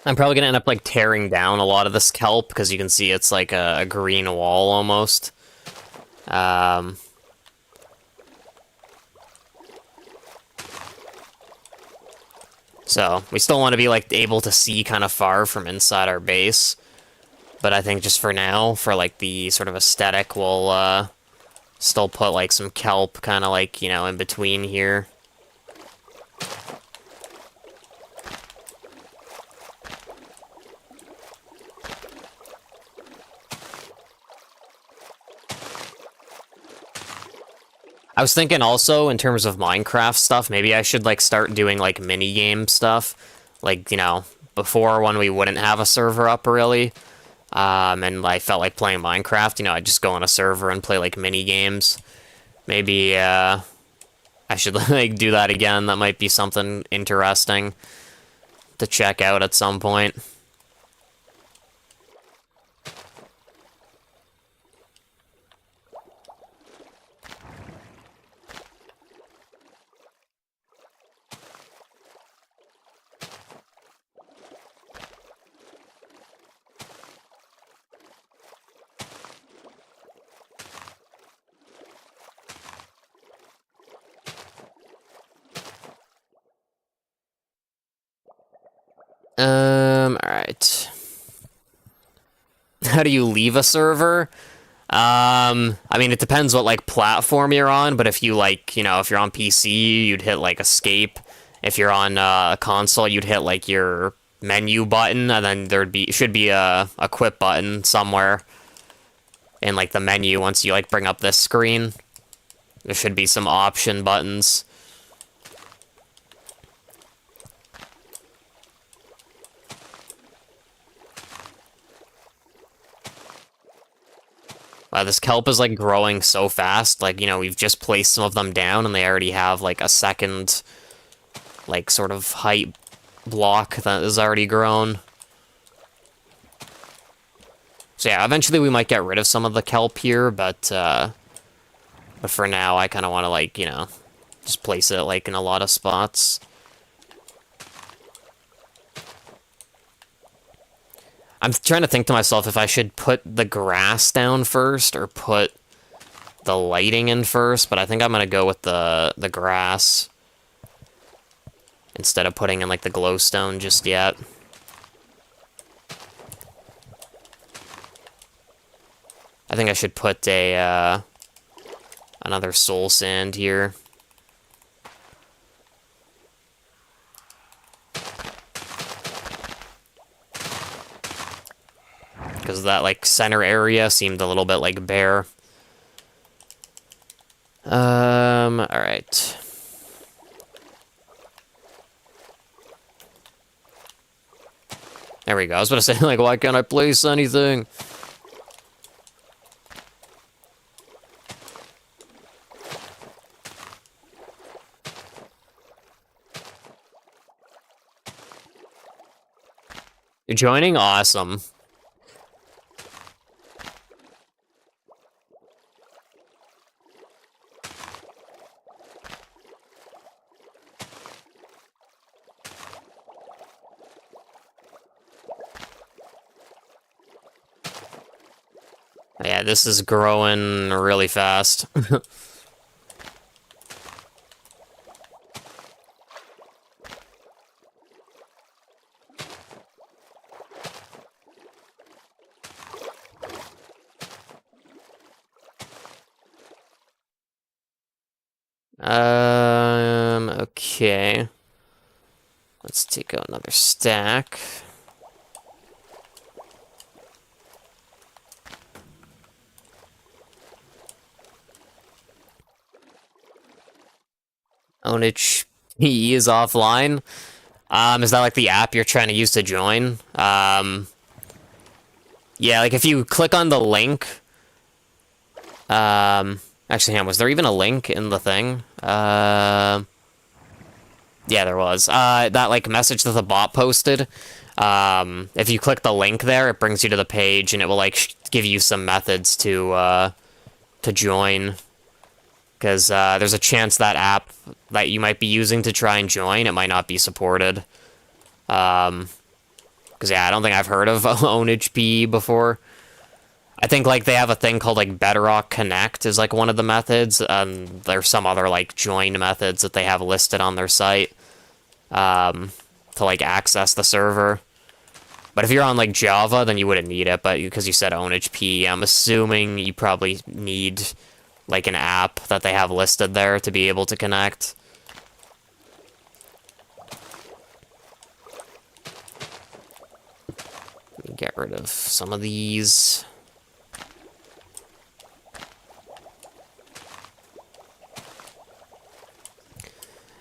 I'm probably gonna end up, like, tearing down a lot of this kelp, because you can see it's like a green wall, almost. So, we still want to be, like, able to see kind of far from inside our base. But I think just for now, for, like, the sort of aesthetic, we'll, still put, like, some kelp kind of, like, you know, in between here. I was thinking also, in terms of Minecraft stuff, maybe I should, like, start doing, like, mini-game stuff. Like, you know, before, when we wouldn't have a server up, really. And I felt like playing Minecraft, you know, I'd just go on a server and play, like, mini-games. Maybe, I should, like, do that again. That might be something interesting. to check out at some point. Alright. How do you leave a server? I mean, it depends what, like, platform you're on, but if you, like, you know, if you're on PC, you'd hit, like, escape. If you're on a console, you'd hit, like, your menu button, and then should be a quit button somewhere in, like, the menu once you, like, bring up this screen. There should be some option buttons. Wow, this kelp is, like, growing so fast. Like, you know, we've just placed some of them down, and they already have, like, a second, like, sort of height block that is already grown. So yeah, eventually we might get rid of some of the kelp here, but for now, I kind of want to, like, you know, just place it, like, in a lot of spots. I'm trying to think to myself if I should put the grass down first or put the lighting in first, but I think I'm going to go with the grass instead of putting in, like, the glowstone just yet. I think I should put a, another soul sand here. Because that, like, center area seemed a little bit, like, bare. Alright. There we go. I was about to say, like, why can't I place anything? You're joining? Awesome. Yeah, this is growing really fast. Okay. Let's take out another stack. Ownage he is offline. Is that like the app you're trying to use to join? Yeah, like if you click on the link. Actually, was there even a link in the thing? Yeah, there was. That, like, message that the bot posted. If you click the link there, it brings you to the page, and it will, like, give you some methods to join. Because, there's a chance that app that you might be using to try and join, it might not be supported. Because, yeah, I don't think I've heard of OwnHP before. I think, like, they have a thing called, like, Bedrock Connect is, like, one of the methods. There's some other, like, join methods that they have listed on their site to, like, access the server. But if you're on, like, Java, then you wouldn't need it. But because you said OwnHP, I'm assuming you probably need, like, an app that they have listed there to be able to connect. Let me get rid of some of these.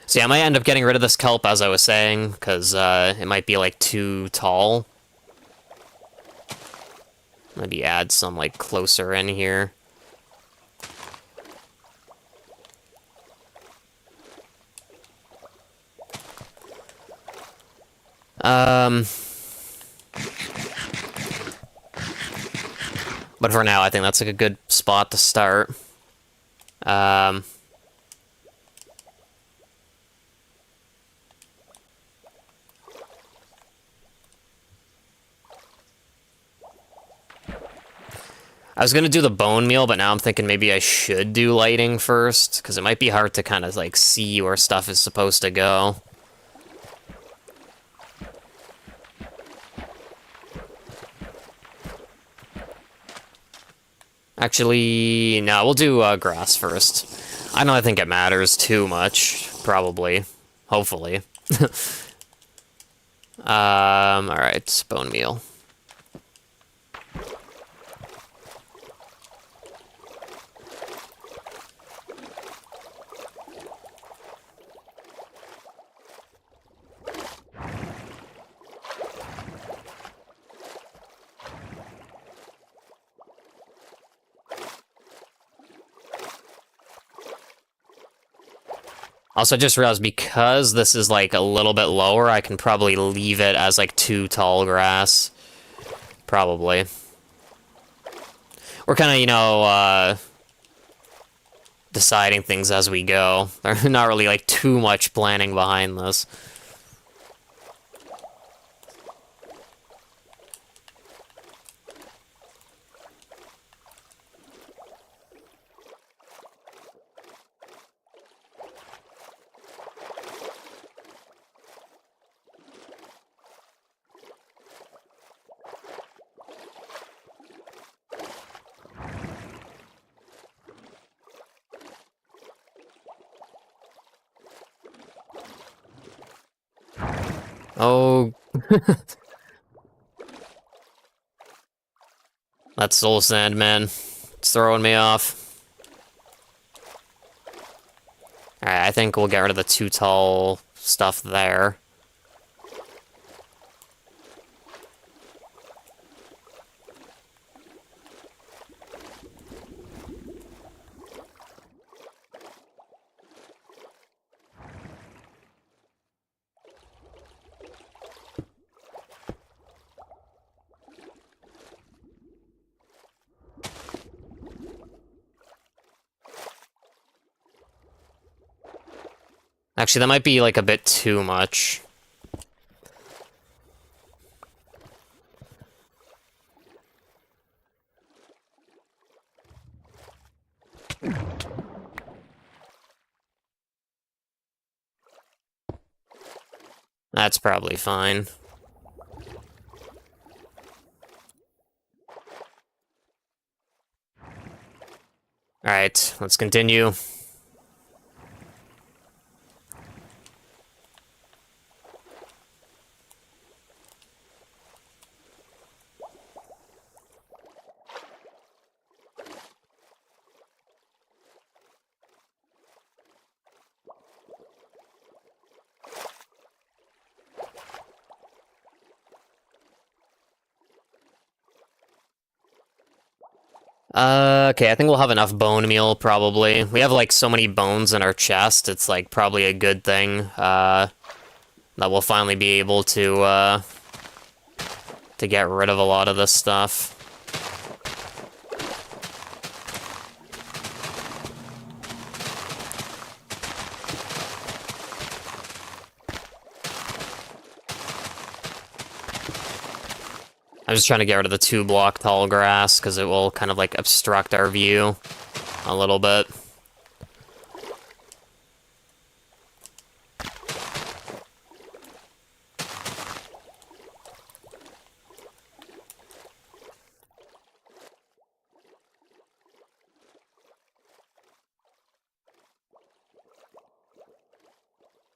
So yeah, I might end up getting rid of this kelp, as I was saying, because it might be, like, too tall. Maybe add some, like, closer in here. Um, but for now, I think that's like a good spot to start. Um, I was gonna do the bone meal, but now I'm thinking maybe I should do lighting first, because it might be hard to kind of like see where stuff is supposed to go. Actually, no, we'll do grass first. I don't think it matters too much, probably. Hopefully. Alright, bone meal. Also, I just realized because this is like a little bit lower, I can probably leave it as like 2 tall grass. Probably. We're kind of, deciding things as we go. There's not really like too much planning behind this. Oh, that soul sand, man. It's throwing me off. Alright, I think we'll get rid of the 2 tall stuff there. Actually, that might be like a bit too much. That's probably fine. Alright, let's continue. Okay, I think we'll have enough bone meal, probably. We have, like, so many bones in our chest, it's, like, probably a good thing, that we'll finally be able to get rid of a lot of this stuff. I'm just trying to get rid of the 2 block tall grass, because it will kind of, like, obstruct our view a little bit.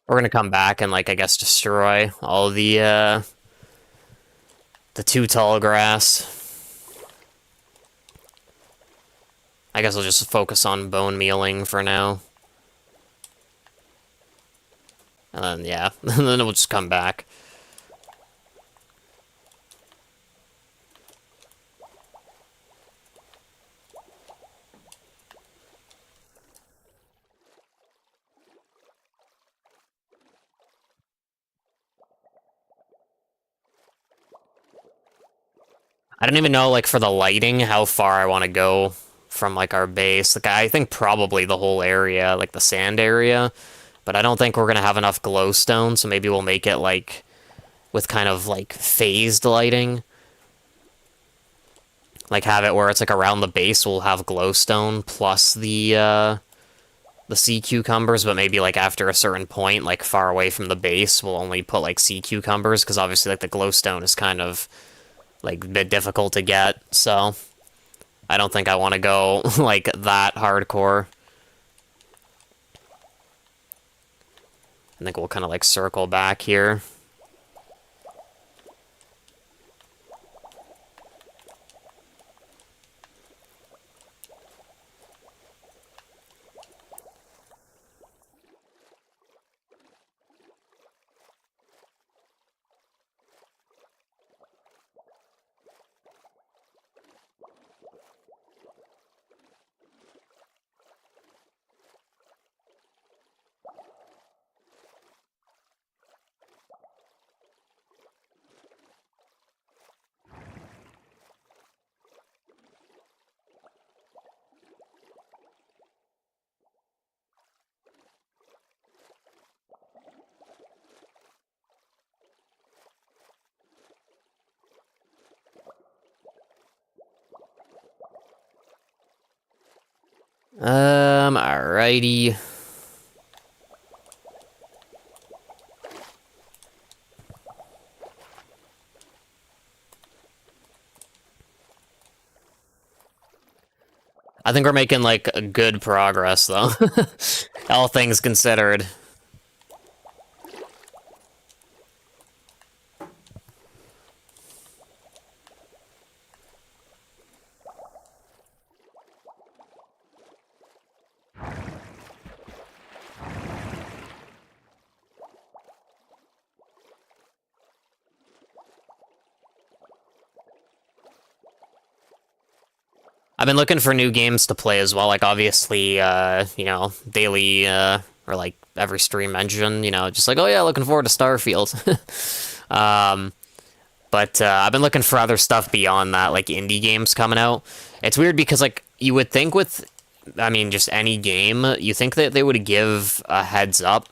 We're gonna come back and, like, I guess destroy all the 2 tall grass. I guess I'll just focus on bone mealing for now. And then, yeah, and then we'll just come back. I don't even know, like, for the lighting, how far I want to go from, like, our base. Like, I think probably the whole area, like, the sand area. But I don't think we're going to have enough glowstone, so maybe we'll make it, like, with kind of, like, phased lighting. Like, have it where it's, like, around the base we'll have glowstone plus the sea cucumbers, but maybe, like, after a certain point, like, far away from the base, we'll only put, like, sea cucumbers, because obviously, like, the glowstone is kind of, like, a bit difficult to get, so I don't think I want to go, like, that hardcore. I think we'll kind of, like, circle back here. Alrighty. I think we're making, like, a good progress, though. All things considered. I've been looking for new games to play as well, like, obviously, you know, daily, or, like, every stream mention, you know, just like, oh yeah, looking forward to Starfield. um, but I've been looking for other stuff beyond that, like indie games coming out. It's weird because, like, you would think with, I mean, just any game, you think that they would give a heads up,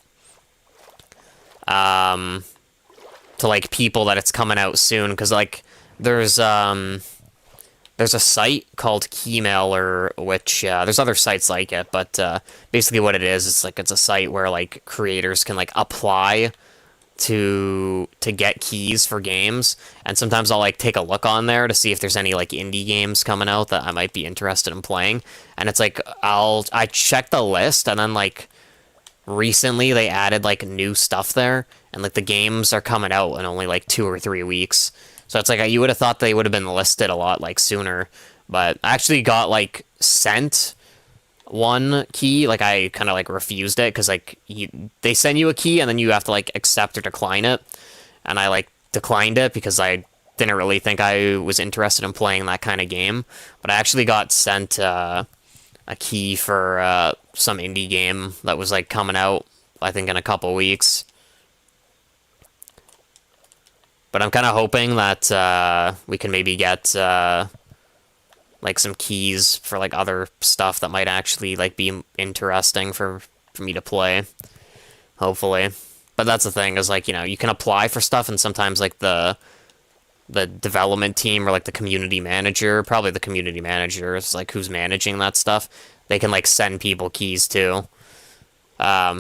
um, to, like, people that it's coming out soon, because, like, there's a site called Keymailer, which there's other sites like it, but basically what it is, it's a site where, like, creators can, like, apply to get keys for games, and sometimes I'll, like, take a look on there to see if there's any, like, indie games coming out that I might be interested in playing, and it's like I check the list, and then, like, recently they added, like, new stuff there, and, like, the games are coming out in only, like, 2 or 3 weeks. So it's like you would have thought they would have been listed a lot, like, sooner, but I actually got, like, sent one key. Like, I kind of, like, refused it because, like, they send you a key and then you have to, like, accept or decline it, and I, like, declined it because I didn't really think I was interested in playing that kind of game. But I actually got sent a key for some indie game that was, like, coming out, I think, in a couple weeks. But I'm kind of hoping that we can maybe get like, some keys for, like, other stuff that might actually, like, be interesting for me to play. Hopefully. But that's the thing, is, like, you know, you can apply for stuff, and sometimes, like, the development team or, like, the community manager, probably the community manager is, like, who's managing that stuff, they can, like, send people keys too.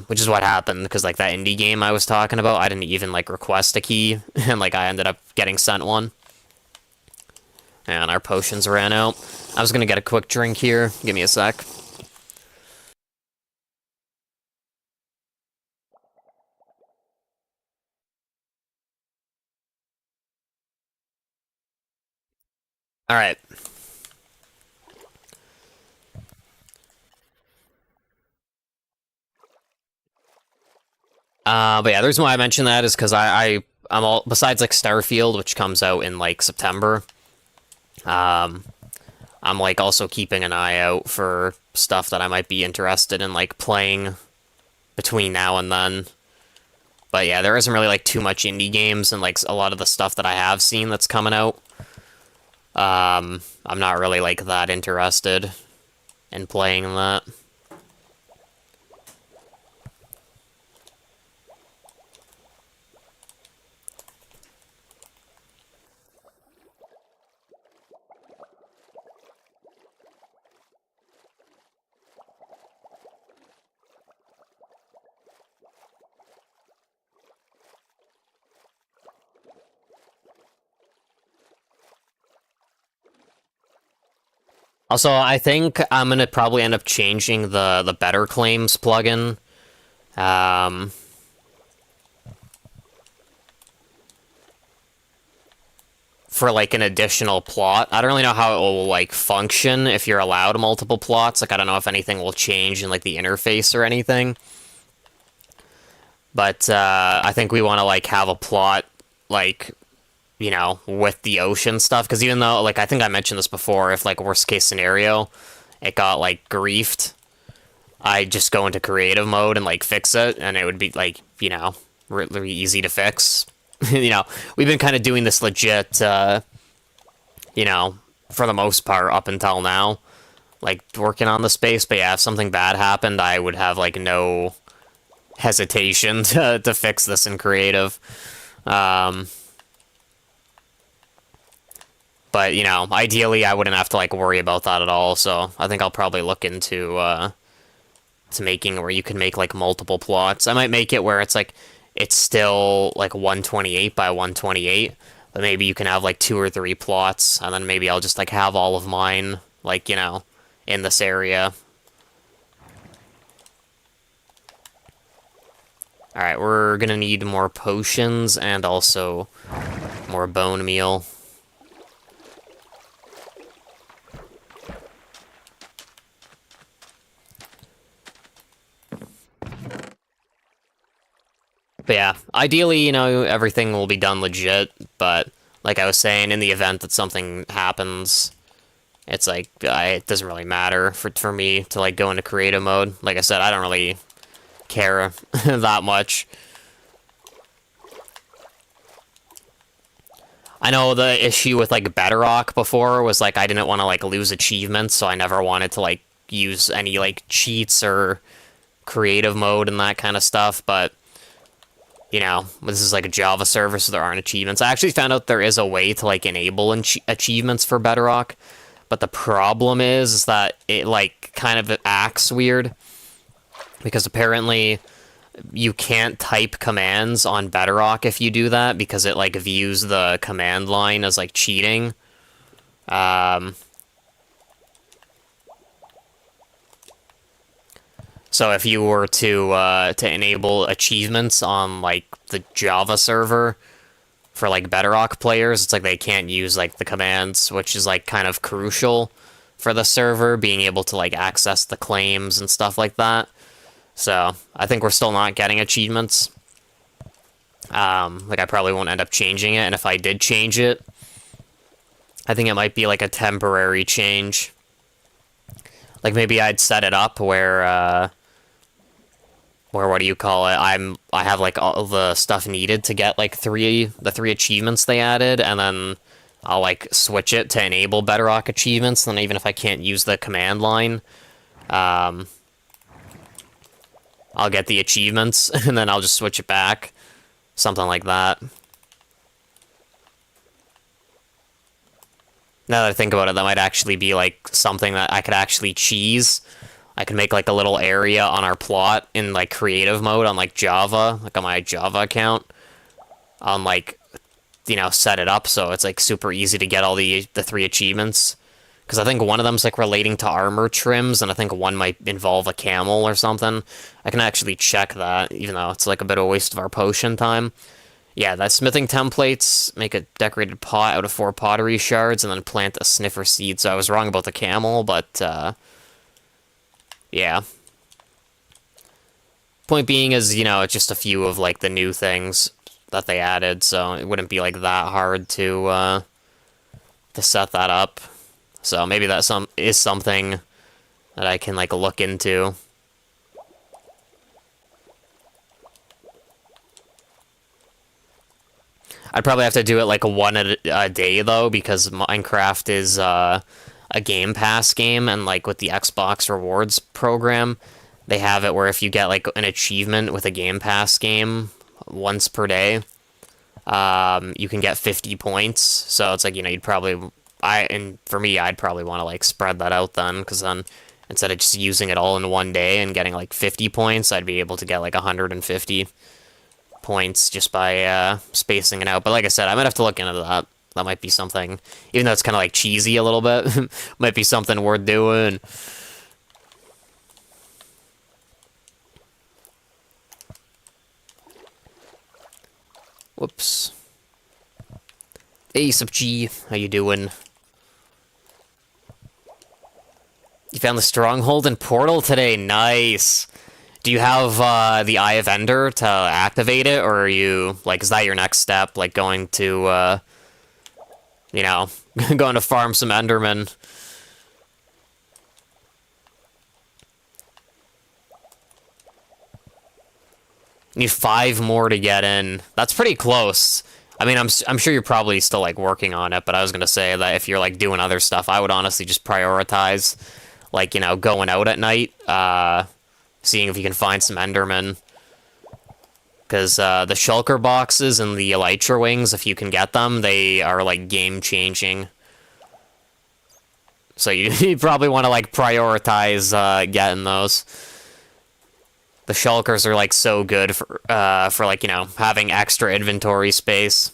Which is what happened, because, like, that indie game I was talking about, I didn't even, like, request a key, and, like, I ended up getting sent one. And our potions ran out. I was gonna get a quick drink here. Give me a sec. Alright. But yeah, the reason why I mentioned that is because I'm all, besides, like, Starfield, which comes out in, like, September, um, I'm, like, also keeping an eye out for stuff that I might be interested in, like, playing between now and then. But yeah, there isn't really, like, too much indie games, and, like, a lot of the stuff that I have seen that's coming out I'm not really like that interested in playing that. Also, I think I'm gonna probably end up changing the Better Claims plugin. Um, for like an additional plot. I don't really know how it will like function if you're allowed multiple plots. Like I don't know if anything will change in like the interface or anything. But I think we want to like have a plot like with the ocean stuff because even though like I think I mentioned this before, if like worst case scenario, it got like griefed, I just go into creative mode and like fix it, and it would be like really easy to fix. We've been kind of doing this legit, you know, for the most part up until now, like working on the space. But yeah, if something bad happened, I would have like no hesitation to fix this in creative. Um, but ideally, I wouldn't have to like worry about that at all. So I think I'll probably look into to making where you can make like multiple plots. I might make it where it's still like 128 by 128, but maybe you can have like two or three plots, and then maybe I'll just like have all of mine like in this area. All right, we're gonna need more potions and also more bone meal. But yeah, ideally, everything will be done legit, but like I was saying, in the event that something happens, it's like it doesn't really matter for me to like go into creative mode. Like I said, I don't really care that much. I know the issue with like Bedrock before was like I didn't want to like lose achievements, so I never wanted to like use any like cheats or creative mode and that kind of stuff, but this is like a Java server, so there aren't achievements. I actually found out there is a way to like enable achievements for Bedrock, but the problem is that it like kind of acts weird because apparently you can't type commands on Bedrock if you do that because it like views the command line as like cheating. Um, So if you were to enable achievements on like the Java server for like Bedrock players, it's like they can't use like the commands, which is like kind of crucial for the server being able to like access the claims and stuff like that. So I think we're still not getting achievements. Like I probably won't end up changing it, and if I did change it, I think it might be like a temporary change. Like maybe I'd set it up where what do you call it? I have like all the stuff needed to get like the three achievements they added, and then I'll like switch it to enable Bedrock achievements. Then even if I can't use the command line, um, I'll get the achievements, and then I'll just switch it back, something like that. Now that I think about it, that might actually be like something that I could actually cheese. I can make like a little area on our plot in like creative mode on like Java, like on my Java account, on like set it up so it's like super easy to get all the three achievements. Because I think one of them's like relating to armor trims, and I think one might involve a camel or something. I can actually check that, even though it's like a bit of a waste of our potion time. Yeah, that smithing templates make a decorated pot out of 4 pottery shards, and then plant a sniffer seed. So I was wrong about the camel, but yeah. Point being is, it's just a few of like the new things that they added, so it wouldn't be like that hard to set that up. So maybe that is something that I can like look into. I'd probably have to do it like one a day though, because Minecraft is a Game Pass game, and like with the Xbox Rewards program, they have it where if you get like an achievement with a Game Pass game once per day, you can get 50 points. So it's like, you'd probably, and for me, I'd probably want to like spread that out then, because then instead of just using it all in one day and getting like 50 points, I'd be able to get like 150 points just by spacing it out. But like I said, I might have to look into that. That might be something, even though it's kind of like cheesy a little bit, might be something worth doing. Whoops. Ace of G, how you doing? You found the stronghold in Portal today. Nice. Do you have the Eye of Ender to activate it, or are you like, is that your next step, like going to going to farm some Enderman? You need 5 more to get in. That's pretty close. I mean, I'm sure you're probably still like working on it, but I was gonna say that if you're like doing other stuff, I would honestly just prioritize, like, going out at night, seeing if you can find some Endermen. Because the Shulker boxes and the Elytra wings, if you can get them, they are like game-changing. So you probably want to like prioritize getting those. The Shulkers are like so good for like, having extra inventory space.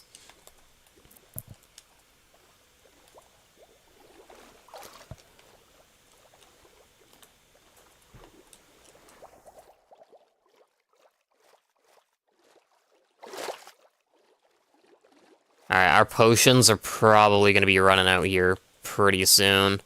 Alright, our potions are probably going to be running out here pretty soon.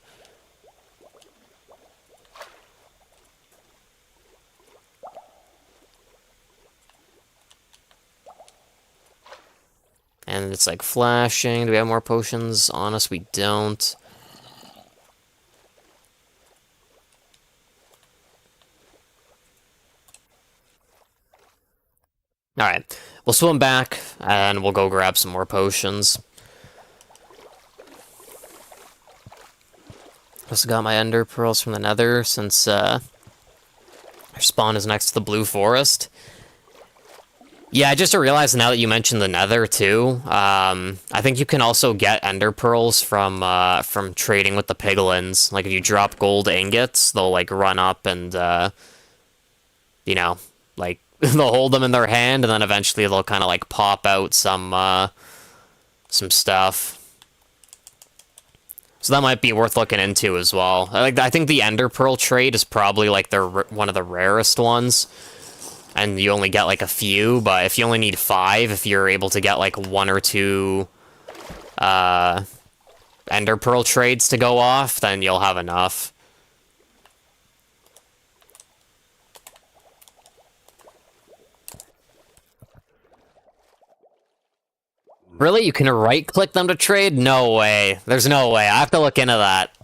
And it's like flashing. Do we have more potions on us? We don't. Alright, we'll swim back, and we'll go grab some more potions. Also got my ender pearls from the nether, since our spawn is next to the blue forest. Yeah, I just realized now that you mentioned the nether, too. I think you can also get ender pearls from trading with the piglins. Like, if you drop gold ingots, they'll, like, run up and, like, they'll hold them in their hand, and then eventually they'll kind of, like, pop out some stuff. So that might be worth looking into as well. I think the ender pearl trade is probably, like, one of the rarest ones. And you only get, like, a few, but if you only need 5, if you're able to get, like, 1 or 2 ender pearl trades to go off, then you'll have enough. Really? You can right-click them to trade? No way. There's no way. I have to look into that.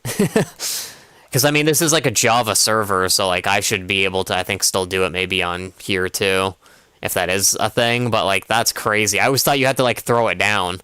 Because, I mean, this is like a Java server, so, like, I should be able to, I think, still do it maybe on here, too. If that is a thing, but, like, that's crazy. I always thought you had to, like, throw it down.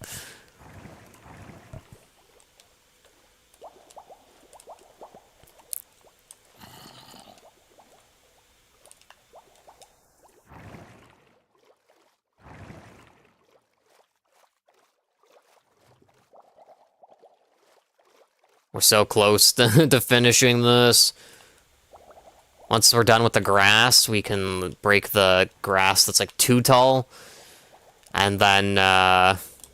We're so close to finishing this. Once we're done with the grass, we can break the grass that's like too tall. And then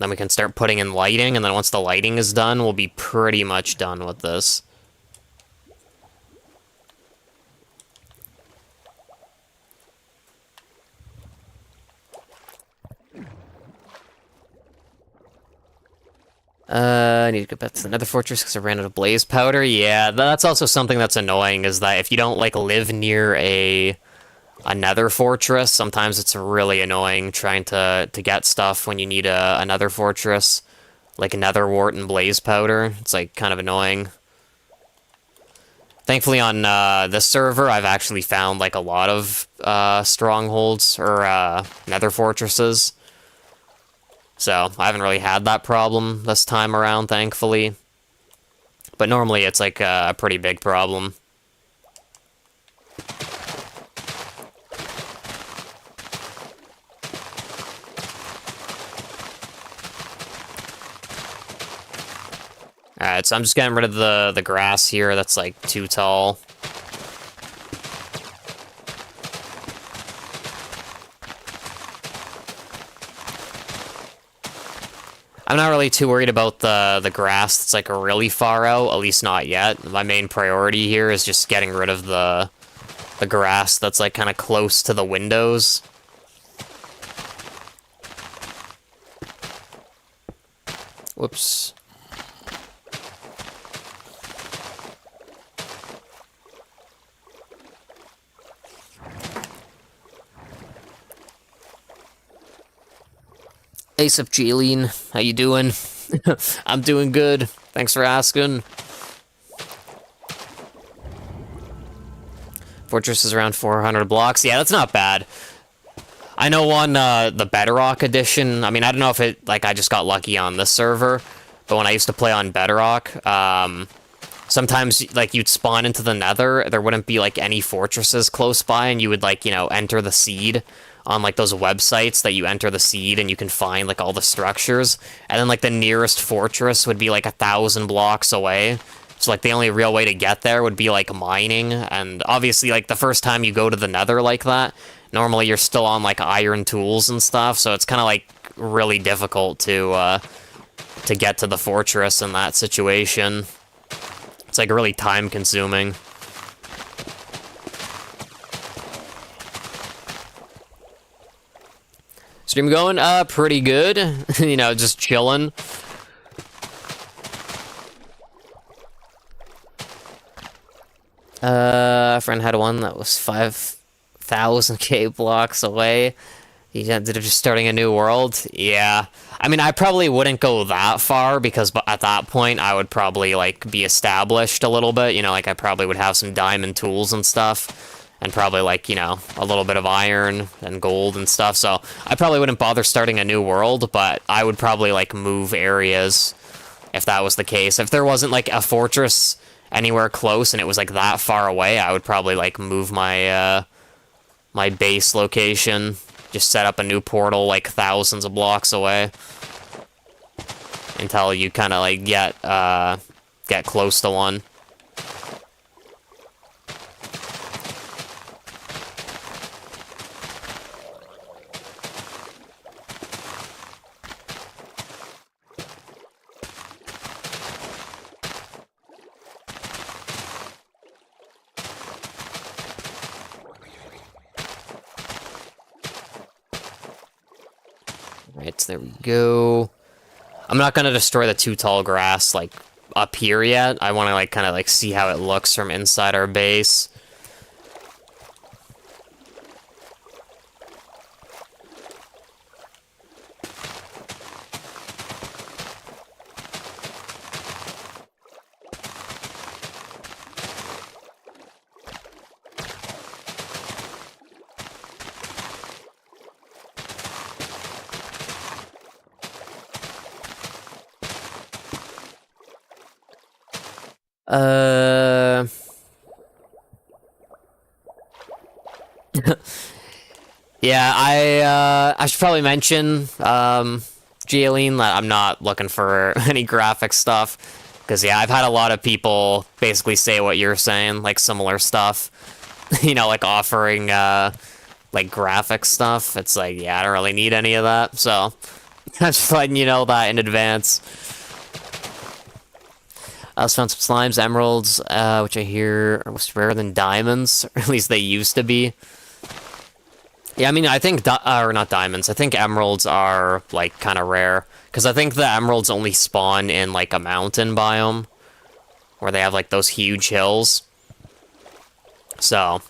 we can start putting in lighting, and then once the lighting is done, we'll be pretty much done with this. I need to get back to the Nether Fortress because I ran out of blaze powder. Yeah, that's also something that's annoying, is that if you don't, like, live near a Nether Fortress, sometimes it's really annoying trying to get stuff when you need a Nether Fortress. Like, Nether wart and blaze powder. It's, like, kind of annoying. Thankfully, on this server, I've actually found, like, a lot of strongholds, or Nether Fortresses. So I haven't really had that problem this time around, thankfully. But normally it's like a pretty big problem. Alright, so I'm just getting rid of the grass here that's like too tall. I'm not really too worried about the grass that's like really far out, at least not yet. My main priority here is just getting rid of the grass that's like kind of close to the windows. Whoops. Ace of Jeline, how you doing? I'm doing good. Thanks for asking. Fortress is around 400 blocks. Yeah, that's not bad. I know on the Bedrock edition, I mean, I don't know if it, like, I just got lucky on this server, but when I used to play on Bedrock, sometimes, like, you'd spawn into the Nether, there wouldn't be, like, any fortresses close by, and you would, like, you know, enter the seed on, like, those websites that you enter the seed and you can find, like, all the structures, and then, like, the nearest fortress would be, like, 1,000 blocks away. So, like, the only real way to get there would be, like, mining, and obviously, like, the first time you go to the Nether like that, normally you're still on, like, iron tools and stuff, so it's kind of, like, really difficult to get to the fortress in that situation. It's, like, really time-consuming. Stream going? Pretty good. You know, just chilling. A friend had one that was 5,000k blocks away. He ended up just starting a new world. Yeah. I mean, I probably wouldn't go that far because at that point I would probably, like, be established a little bit. You know, like, I probably would have some diamond tools and stuff. And probably, like, you know, a little bit of iron and gold and stuff. So I probably wouldn't bother starting a new world, but I would probably, like, move areas if that was the case. If there wasn't, like, a fortress anywhere close and it was, like, that far away, I would probably, like, move my, my base location. Just set up a new portal, like, thousands of blocks away. Until you kind of, like, get close to one. Right, there we go. I'm not gonna destroy the too tall grass, like, up here yet. I want to, like, kind of, like, see how it looks from inside our base. Yeah, I should probably mention, Jeline, that I'm not looking for any graphic stuff. Because, yeah, I've had a lot of people basically say what you're saying, like, similar stuff. You know, like, offering, like, graphic stuff. It's like, yeah, I don't really need any of that, so I'm just letting you know that in advance. I also found some slimes, emeralds, which I hear are rarer than diamonds, or at least they used to be. Yeah, I mean, I think, or not diamonds, I think emeralds are, like, kind of rare. Because I think the emeralds only spawn in, like, a mountain biome. Where they have, like, those huge hills. So,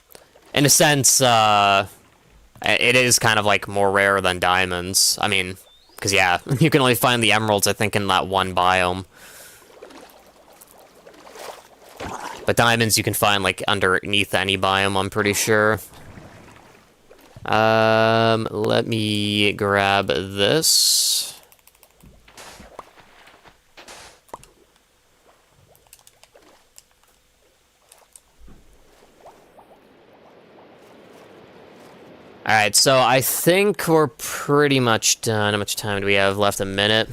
in a sense, it is kind of, like, more rare than diamonds. I mean, because, yeah, you can only find the emeralds, I think, in that one biome. But diamonds you can find, like, underneath any biome, I'm pretty sure. Let me grab this. Alright, so I think we're pretty much done. How much time do we have left? A minute?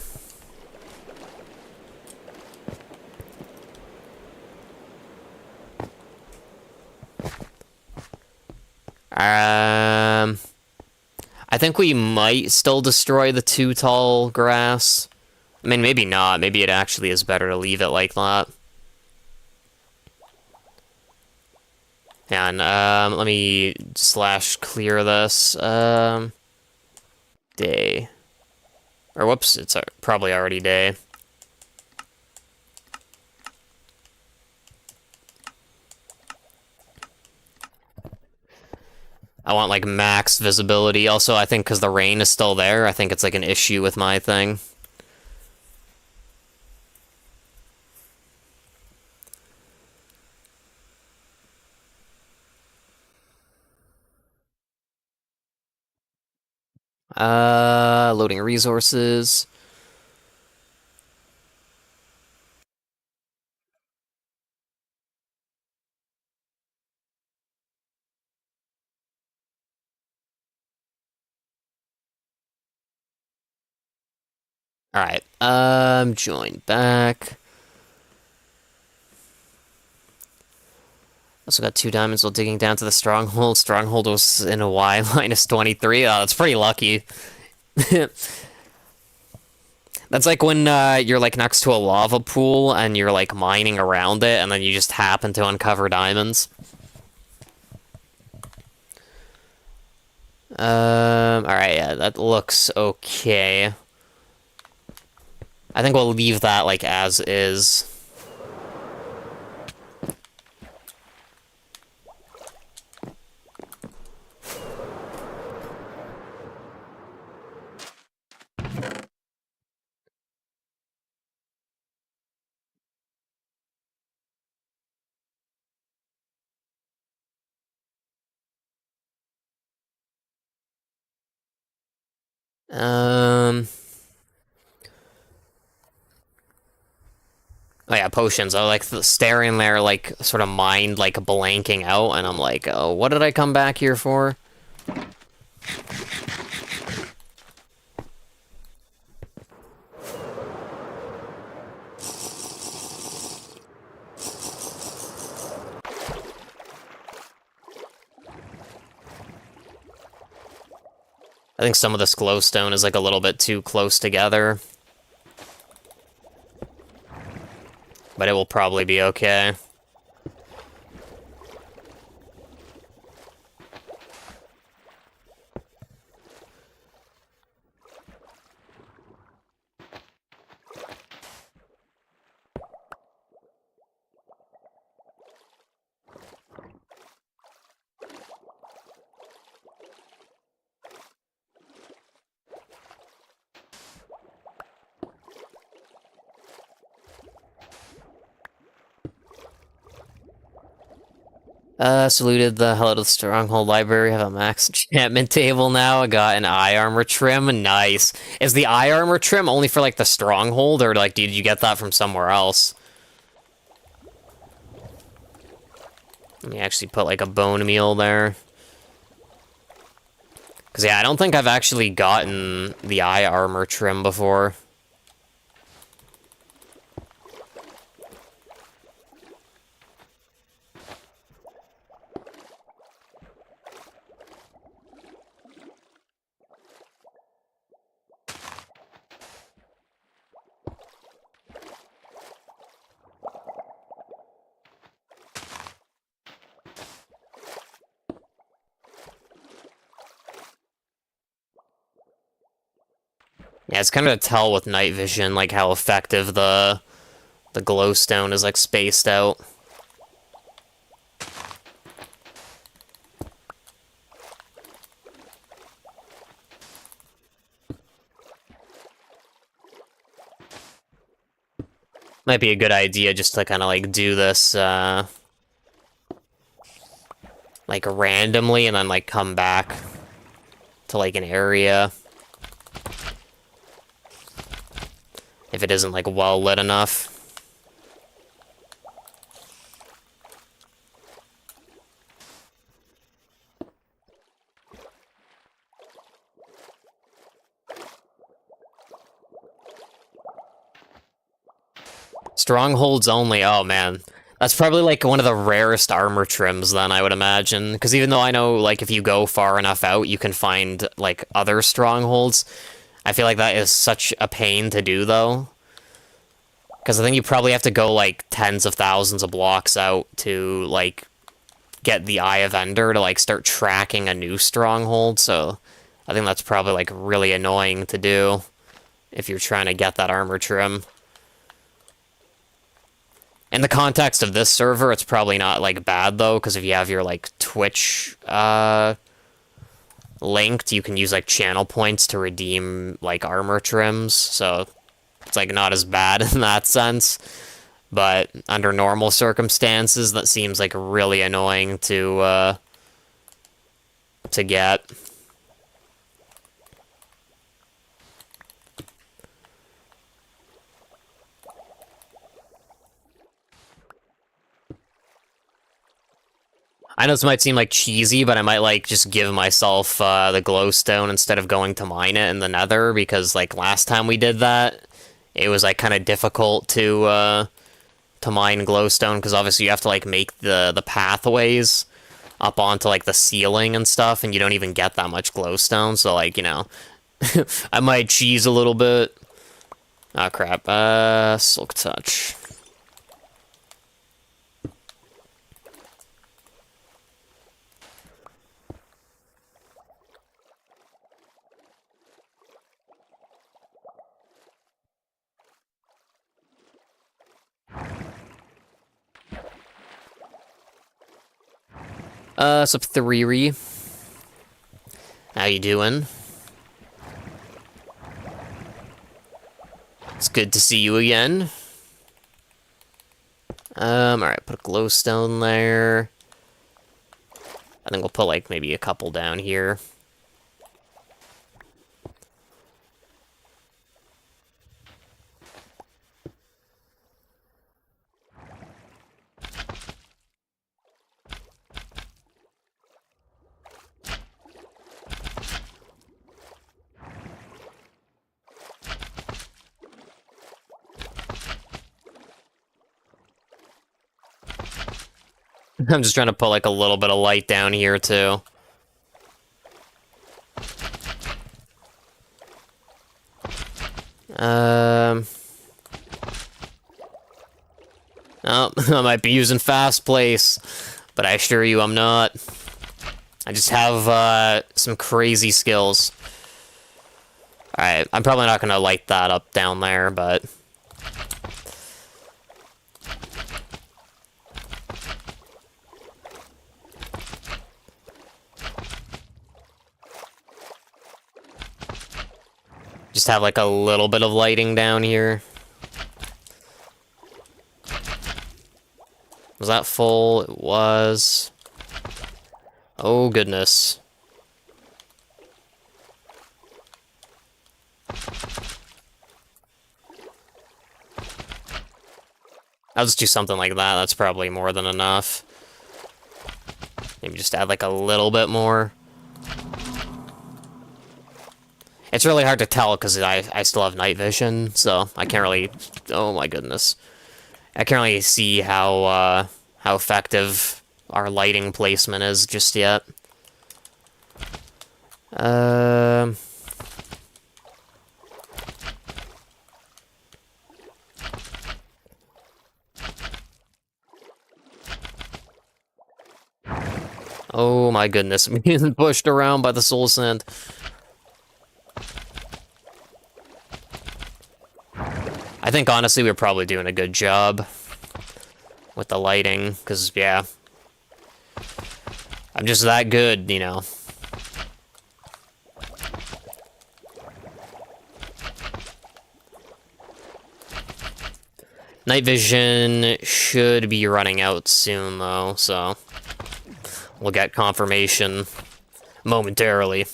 I think we might still destroy the too tall grass. I mean, maybe not. Maybe it actually is better to leave it like that. And, let me / clear this. Day. Or whoops, it's probably already day. I want, like, max visibility. Also, I think because the rain is still there, I think it's, like, an issue with my thing. Loading resources. Alright, join back. Also got 2 diamonds while digging down to the stronghold. Stronghold was in a Y -23. Oh, that's pretty lucky. That's like when you're like next to a lava pool and you're like mining around it and then you just happen to uncover diamonds. Alright, yeah, that looks okay. I think we'll leave that like as is. Oh yeah, potions. I like staring there, like sort of mind like blanking out, and I'm like, oh, what did I come back here for? I think some of this glowstone is like a little bit too close together. But it will probably be okay. Saluted the Hello to the Stronghold Library. Have a max enchantment table now. I got an eye armor trim. Nice. Is the eye armor trim only for, like, the Stronghold, or, like, did you get that from somewhere else? Let me actually put, like, a bone meal there. Because, yeah, I don't think I've actually gotten the eye armor trim before. Yeah, it's kind of to tell with night vision, like, how effective the glowstone is, like, spaced out. Might be a good idea just to kind of, like, do this, like, randomly, and then, like, come back to, like, an area. If it isn't, like, well lit enough. Strongholds only. Oh man. That's probably like one of the rarest armor trims then, I would imagine. Because even though I know like if you go far enough out, you can find like other strongholds. I feel like that is such a pain to do though. Because I think you probably have to go like tens of thousands of blocks out to like get the Eye of Ender to like start tracking a new stronghold. So I think that's probably like really annoying to do if you're trying to get that armor trim. In the context of this server, it's probably not like bad though, because if you have your like Twitch linked, you can use like channel points to redeem like armor trims. So it's like not as bad in that sense. But under normal circumstances, that seems like really annoying to get. I know this might seem like cheesy, but I might like just give myself the glowstone instead of going to mine it in the nether, because like last time we did that, it was like kind of difficult to mine glowstone, because obviously you have to like make the pathways up onto like the ceiling and stuff, and you don't even get that much glowstone, so like, you know, I might cheese a little bit. Oh crap, Silk Touch. Sup 3 How you doing? It's good to see you again. Alright, put a glowstone there. I think we'll put, like, maybe a couple down here. I'm just trying to put, like, a little bit of light down here, too. Oh, I might be using Fast Place, but I assure you I'm not. I just have, some crazy skills. Alright, I'm probably not gonna light that up down there, but... just have, like, a little bit of lighting down here. Was that full? It was. Oh, goodness. I'll just do something like that. That's probably more than enough. Maybe just add, like, a little bit more. It's really hard to tell because I still have night vision, so I can't really... Oh my goodness. I can't really see how effective our lighting placement is just yet. Oh my goodness, I'm being pushed around by the soul sand. I think, honestly, we're probably doing a good job with the lighting, because, yeah. I'm just that good, you know. Night vision should be running out soon, though, so... we'll get confirmation momentarily.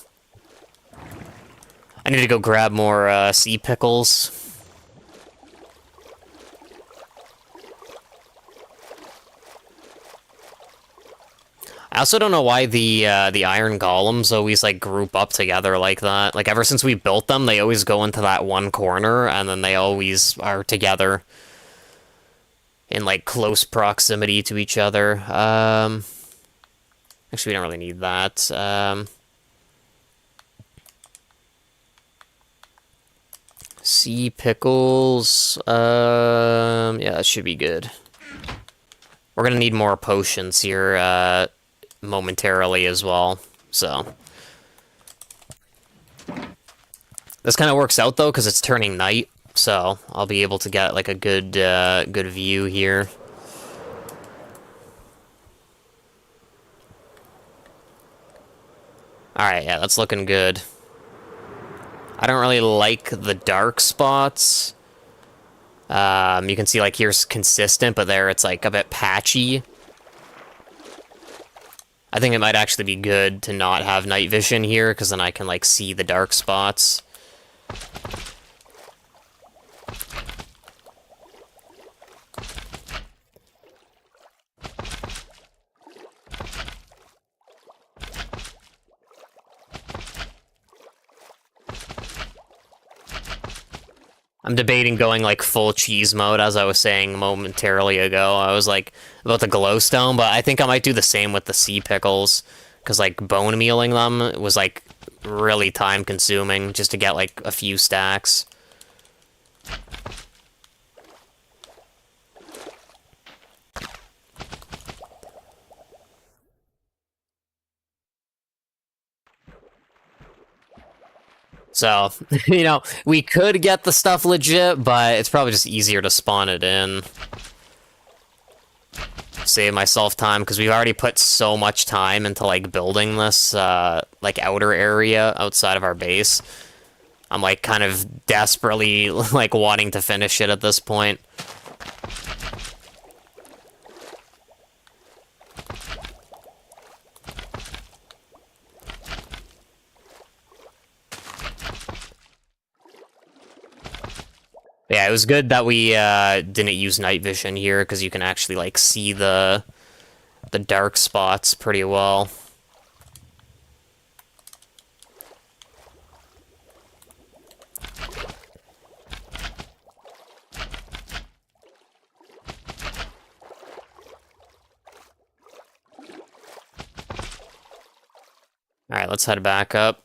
I need to go grab more, sea pickles. I also don't know why the iron golems always, like, group up together like that. Like, ever since we built them, they always go into that one corner, and then they always are together. in like close proximity to each other. Actually, we don't really need that. Sea pickles. Yeah, that should be good. We're gonna need more potions here momentarily as well. So this kind of works out though because it's turning night, so I'll be able to get like a good view here. All right, yeah, that's looking good. I don't really like the dark spots. You can see like here's consistent, but there it's like a bit patchy. I think it might actually be good to not have night vision here, because then I can like see the dark spots. I'm debating going like full cheese mode, as I was saying momentarily ago. I was like about the glowstone, but I think I might do the same with the sea pickles, because like bone mealing them was like really time consuming just to get like a few stacks. So, we could get the stuff legit, but it's probably just easier to spawn it in. Save myself time, because we've already put so much time into, like, building this, like, outer area outside of our base. I'm, like, kind of desperately, like, wanting to finish it at this point. Yeah, it was good that we didn't use night vision here, because you can actually like see the dark spots pretty well. All right, let's head back up.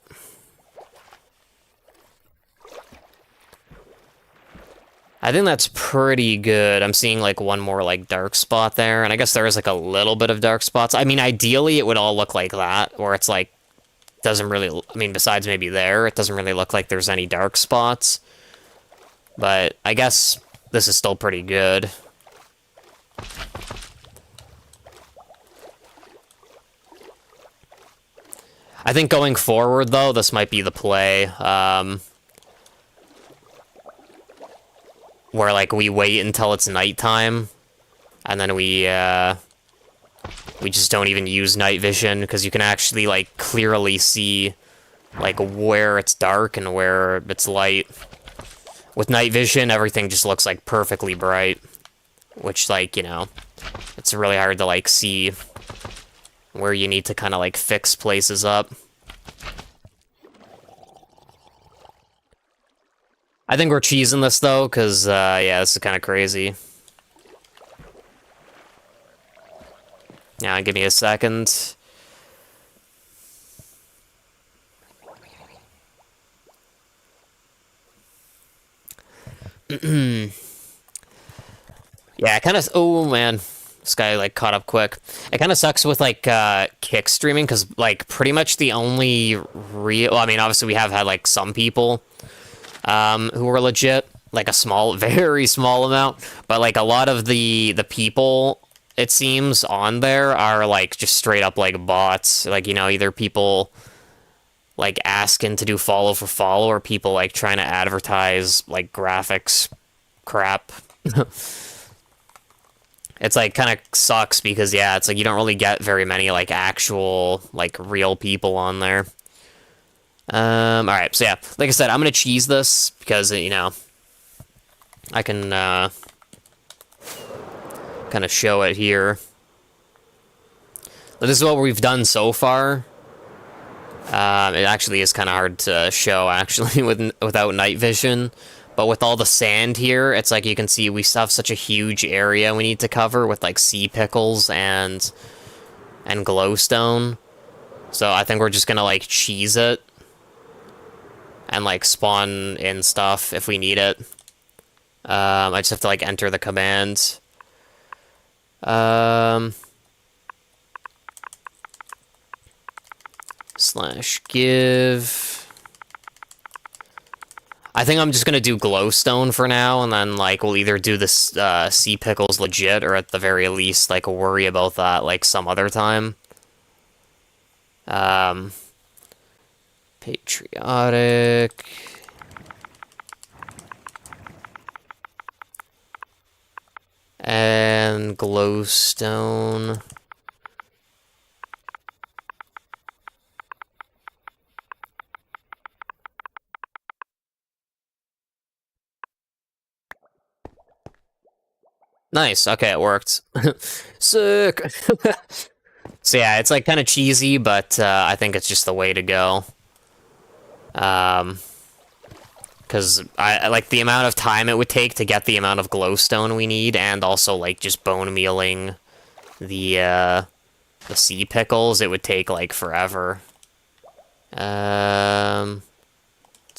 I think that's pretty good. I'm seeing like one more like dark spot there, and I guess there is like a little bit of dark spots. I mean, ideally it would all look like that, where it's like doesn't really, I mean, besides maybe there, it doesn't really look like there's any dark spots. But I guess this is still pretty good. I think going forward though, this might be the play. Where like we wait until it's nighttime, and then we just don't even use night vision, because you can actually like clearly see like where it's dark and where it's light. With night vision, everything just looks like perfectly bright, which like, it's really hard to like see where you need to kind of like fix places up. I think we're cheesing this, though, because, yeah, this is kind of crazy. Yeah, give me a second. Yeah, it kind of... Oh, man. This guy, like, caught up quick. It kind of sucks with, like, kick streaming, because, like, pretty much the only real... Well, I mean, obviously we have had, like, some people who were legit, like a small, very small amount, but like a lot of the people, it seems, on there are like just straight up like bots, like, either people like asking to do follow for follow, or people like trying to advertise like graphics crap. It's like kind of sucks, because yeah, it's like you don't really get very many like actual like real people on there. Alright, so yeah, like I said, I'm gonna cheese this, because, I can, kind of show it here. But this is what we've done so far. It actually is kind of hard to show, actually, without night vision, But with all the sand here, it's like you can see we still have such a huge area we need to cover with like sea pickles and glowstone. So I think we're just gonna like cheese it and like spawn in stuff if we need it. I just have to like enter the command. Slash give. I think I'm just gonna do glowstone for now, and then like we'll either do this sea pickles legit, or at the very least like worry about that like some other time. Patriotic. And glowstone. Nice. Okay, it worked. Sick. So yeah, it's like kind of cheesy, but I think it's just the way to go. Because I like the amount of time it would take to get the amount of glowstone we need, and also like just bone mealing the sea pickles. It would take like forever. Let's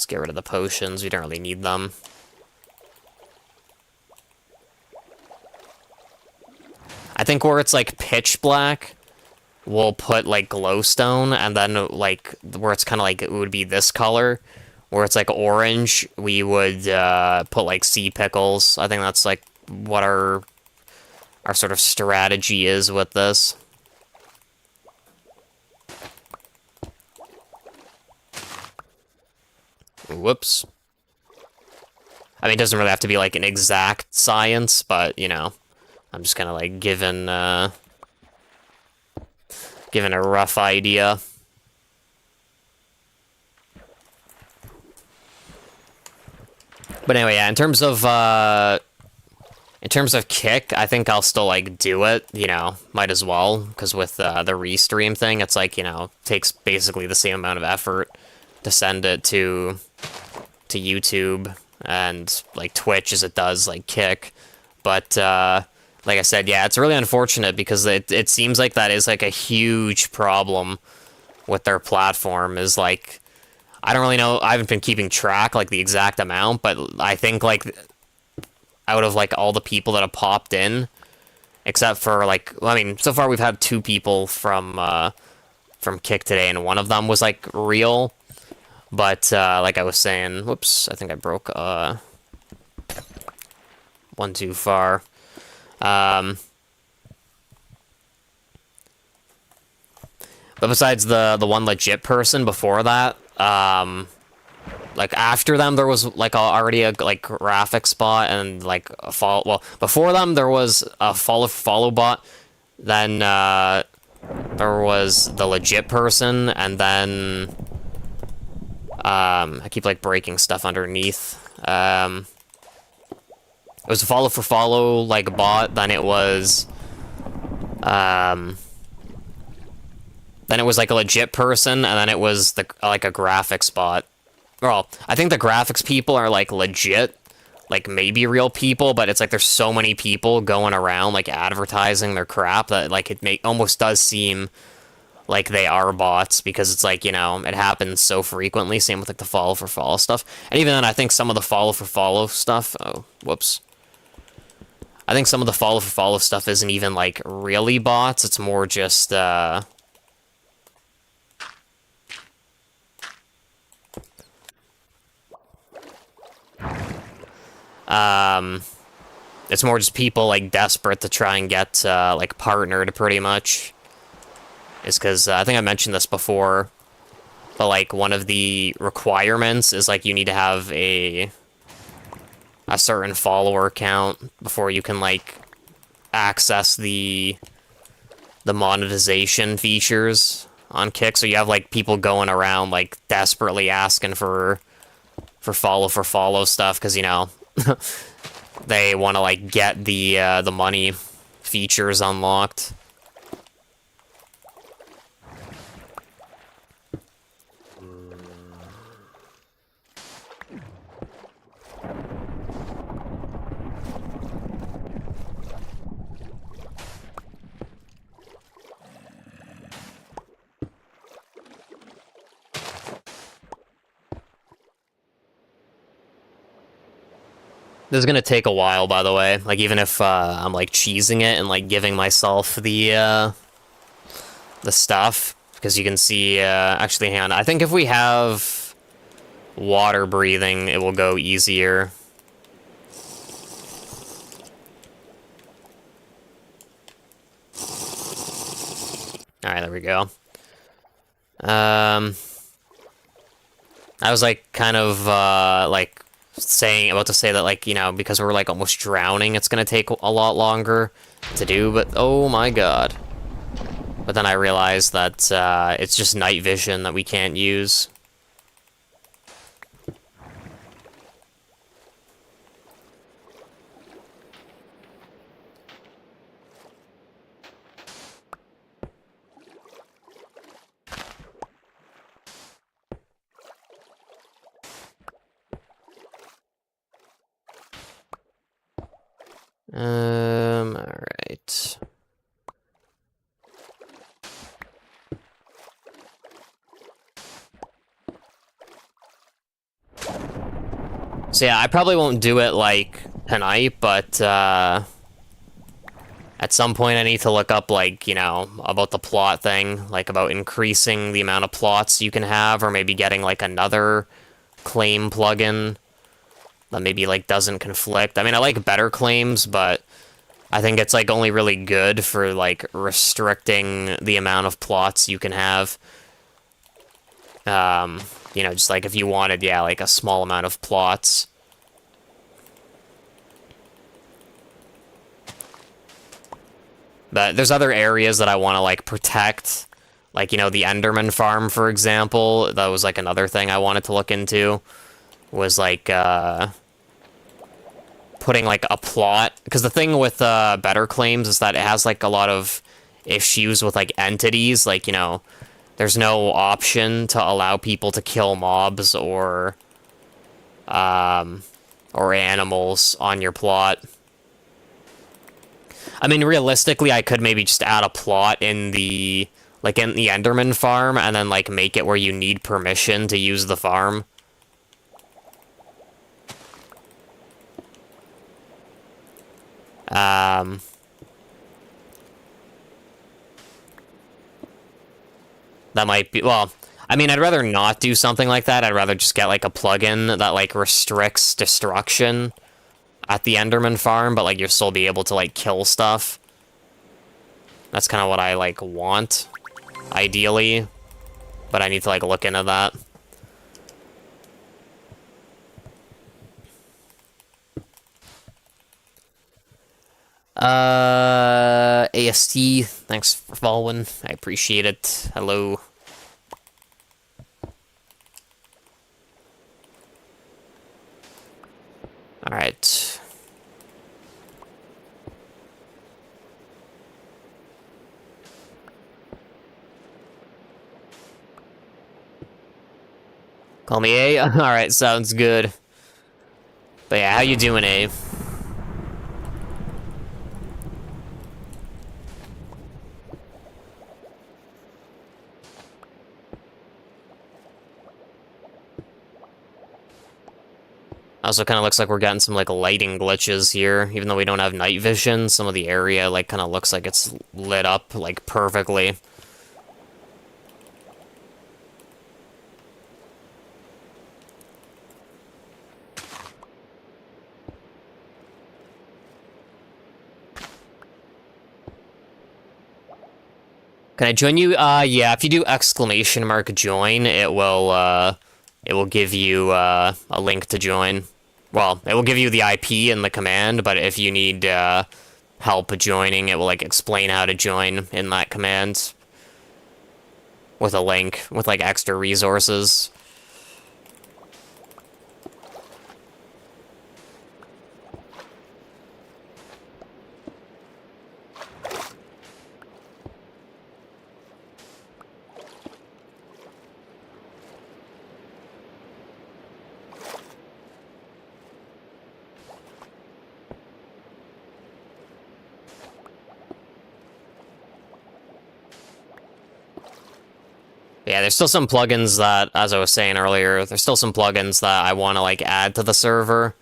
get rid of the potions. We don't really need them. I think where it's like pitch black, we'll put like glowstone, and then like where it's kind of like it would be this color, where it's like orange, we would put like sea pickles. I think that's like what our sort of strategy is with this. Whoops. I mean, it doesn't really have to be like an exact science, but you know, I'm just kind of like given a rough idea. But anyway, yeah, in terms of kick, I think I'll still like do it, you know, might as well, because with the restream thing, it's like, you know, takes basically the same amount of effort to send it to YouTube and like Twitch as it does like kick. But like I said, yeah, it's really unfortunate because it seems like that is like a huge problem with their platform, is like, I don't really know, I haven't been keeping track like the exact amount, but I think like out of like all the people that have popped in, except for like, well, I mean, so far we've had 2 people from Kick today, and one of them was like real. But like I was saying, whoops, I think I broke one too far. But besides the one legit person before that, like after them there was like already a like graphic spot and like a follow. Well, before them there was a follow bot. Then there was the legit person, and then I keep like breaking stuff underneath. It was a follow like bot. Then it was like a legit person, and then it was like a graphics bot. Well, I think the graphics people are like legit, like maybe real people, but it's like there's so many people going around like advertising their crap that like it almost does seem like they are bots, because it's like, you know, it happens so frequently. Same with like the follow for follow stuff, and even then I think some of the follow for follow stuff, oh whoops, I think some of the follow for follow stuff isn't even like really bots. It's more just it's more just people like desperate to try and get like partnered, pretty much. Is because I think I mentioned this before, but like one of the requirements is like you need to have a certain follower count before you can like access the monetization features on Kick. So you have like people going around like desperately asking for follow stuff, because, you know, they want to like get the money features unlocked. This is gonna take a while, by the way. Like, even if I'm like cheesing it and like giving myself the stuff, because you can see. Actually, hang on. I think if we have water breathing, it will go easier. All right, there we go. I was like kind of like about to say that, like, you know, because we're like almost drowning, it's gonna take a lot longer to do, but oh my god. But then I realized that it's just night vision that we can't use. Alright. So yeah, I probably won't do it, like, tonight, but, at some point I need to look up, like, you know, about the plot thing, like, about increasing the amount of plots you can have, or maybe getting, like, another claim plugin that maybe, like, doesn't conflict. I mean, I like better claims, but I think it's, like, only really good for, like, restricting the amount of plots you can have. You know, just, like, if you wanted, yeah, like, a small amount of plots. But there's other areas that I want to, like, protect. Like, you know, the Enderman farm, for example. That was, like, another thing I wanted to look into. Was, like, putting, like, a plot. Because the thing with Better Claims is that it has, like, a lot of issues with, like, entities. Like, you know, there's no option to allow people to kill mobs or animals on your plot. I mean, realistically, I could maybe just add a plot in the, like, in the Enderman farm, and then, like, make it where you need permission to use the farm. That might be, well, I mean, I'd rather not do something like that. I'd rather just get, like, a plugin that, like, restricts destruction at the Enderman farm, but, like, you'll still be able to, like, kill stuff. That's kind of what I, like, want, ideally. But I need to, like, look into that. AST, thanks for following. I appreciate it. Hello. Alright. Call me A? Alright, sounds good. But yeah, how you doing, A? Also kind of looks like we're getting some, like, lighting glitches here. Even though we don't have night vision, some of the area, like, kind of looks like it's lit up, like, perfectly. Can I join you? Yeah, if you do exclamation mark join, it will give you, a link to join. Well, it will give you the IP and the command, but if you need, help joining, it will, like, explain how to join in that command. With a link, with, like, extra resources. Yeah, there's still some plugins that, as I was saying earlier, there's still some plugins that I want to, like, add to the server.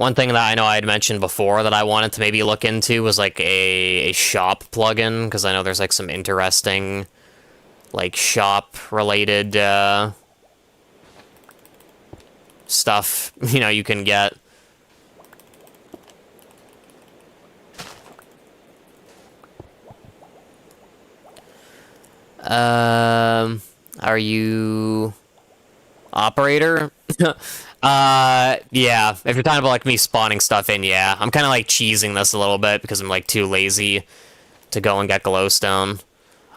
One thing that I know I had mentioned before that I wanted to maybe look into was like a shop plugin, because I know there's like some interesting like shop related stuff, you know, you can get. Are you operator? Yeah, if you're talking about like me spawning stuff in, yeah. I'm kind of like cheesing this a little bit because I'm like too lazy to go and get glowstone.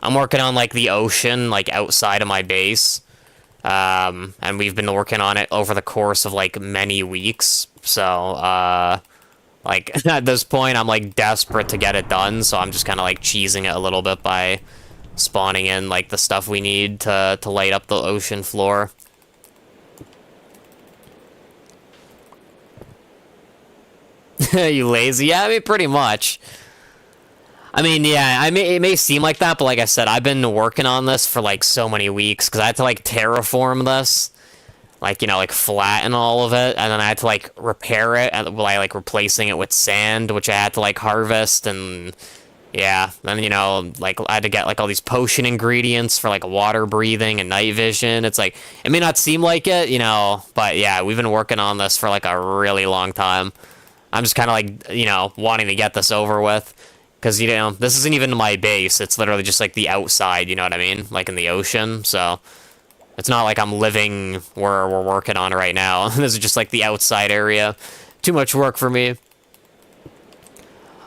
I'm working on like the ocean, like outside of my base. And we've been working on it over the course of like many weeks. So, like at this point, I'm like desperate to get it done. So I'm just kind of like cheesing it a little bit by spawning in like the stuff we need to light up the ocean floor. You lazy? Yeah, I mean, pretty much. I mean, yeah, it may seem like that, but like I said, I've been working on this for like so many weeks because I had to like terraform this, like, you know, like flatten all of it, and then I had to like repair it by like replacing it with sand, which I had to like harvest, and yeah, then, you know, like I had to get like all these potion ingredients for like water breathing and night vision. It's like, it may not seem like it, you know, but yeah, we've been working on this for like a really long time. I'm just kind of like, you know, wanting to get this over with. Because, you know, this isn't even my base. It's literally just, like, the outside, you know what I mean? Like, in the ocean, so... It's not like I'm living where we're working on right now. This is just, like, the outside area. Too much work for me.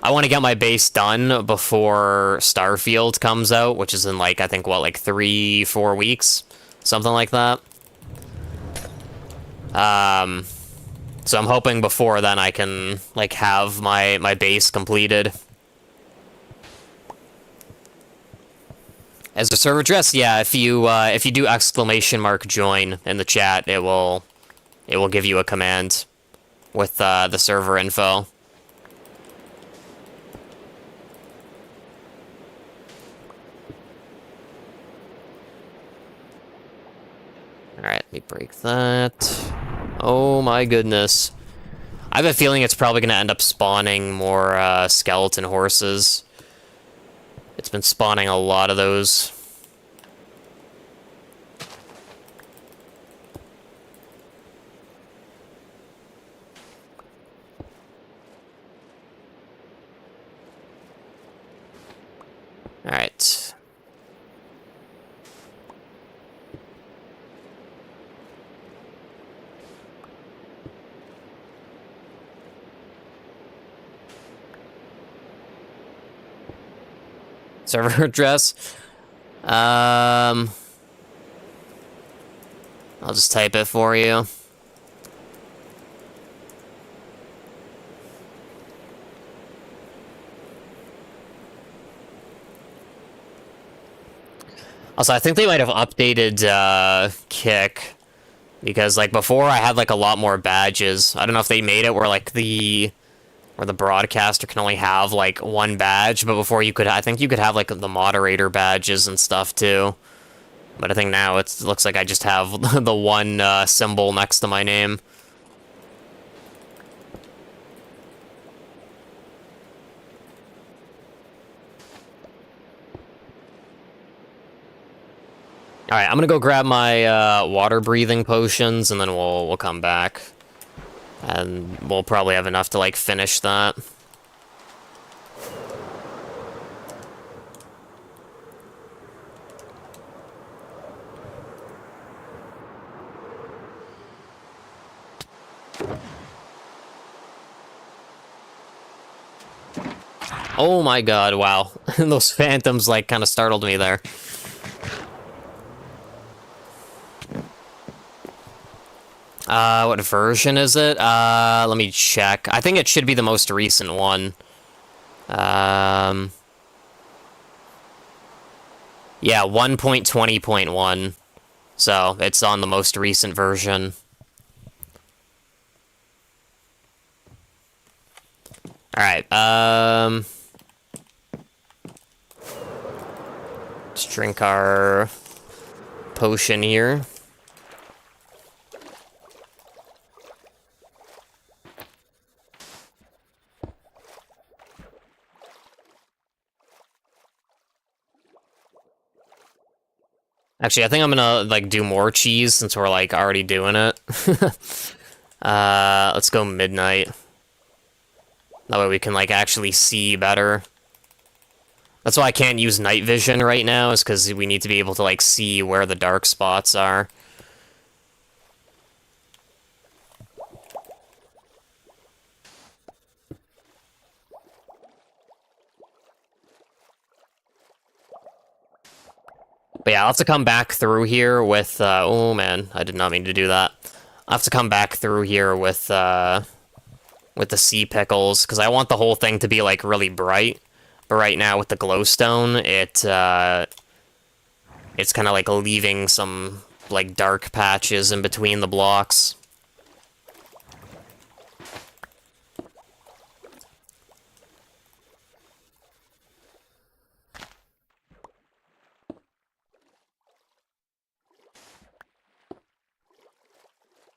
I want to get my base done before Starfield comes out, which is in, like, I think, what, like, 3-4 weeks? Something like that. So I'm hoping before then I can, like, have my base completed. As a server address, yeah, if you do !join in the chat, it will give you a command with the server info. Alright, let me break that. Oh my goodness. I have a feeling it's probably going to end up spawning more skeleton horses. It's been spawning a lot of those. Alright. Server address. I'll just type it for you. Also, I think they might have updated Kick, because like before I had like a lot more badges. I don't know if they made it where like the broadcaster can only have like one badge, but before you could, I think you could have like the moderator badges and stuff too. But I think now it looks like I just have the one symbol next to my name. All right, I'm gonna go grab my water breathing potions, and then we'll come back, and we'll probably have enough to like finish that. Oh my god, wow. Those phantoms, like, kind of startled me there. What version is it? Let me check. I think it should be the most recent one. Yeah, 1.20.1. So, it's on the most recent version. Alright, let's drink our potion here. Actually, I think I'm gonna like do more cheese since we're like already doing it. Let's go midnight. That way we can like actually see better. That's why I can't use night vision right now, is because we need to be able to like see where the dark spots are. But yeah, I'll have to come back through here with, oh man, I did not mean to do that. I'll have to come back through here with the sea pickles, because I want the whole thing to be, like, really bright. But right now, with the glowstone, it's kind of, like, leaving some, like, dark patches in between the blocks.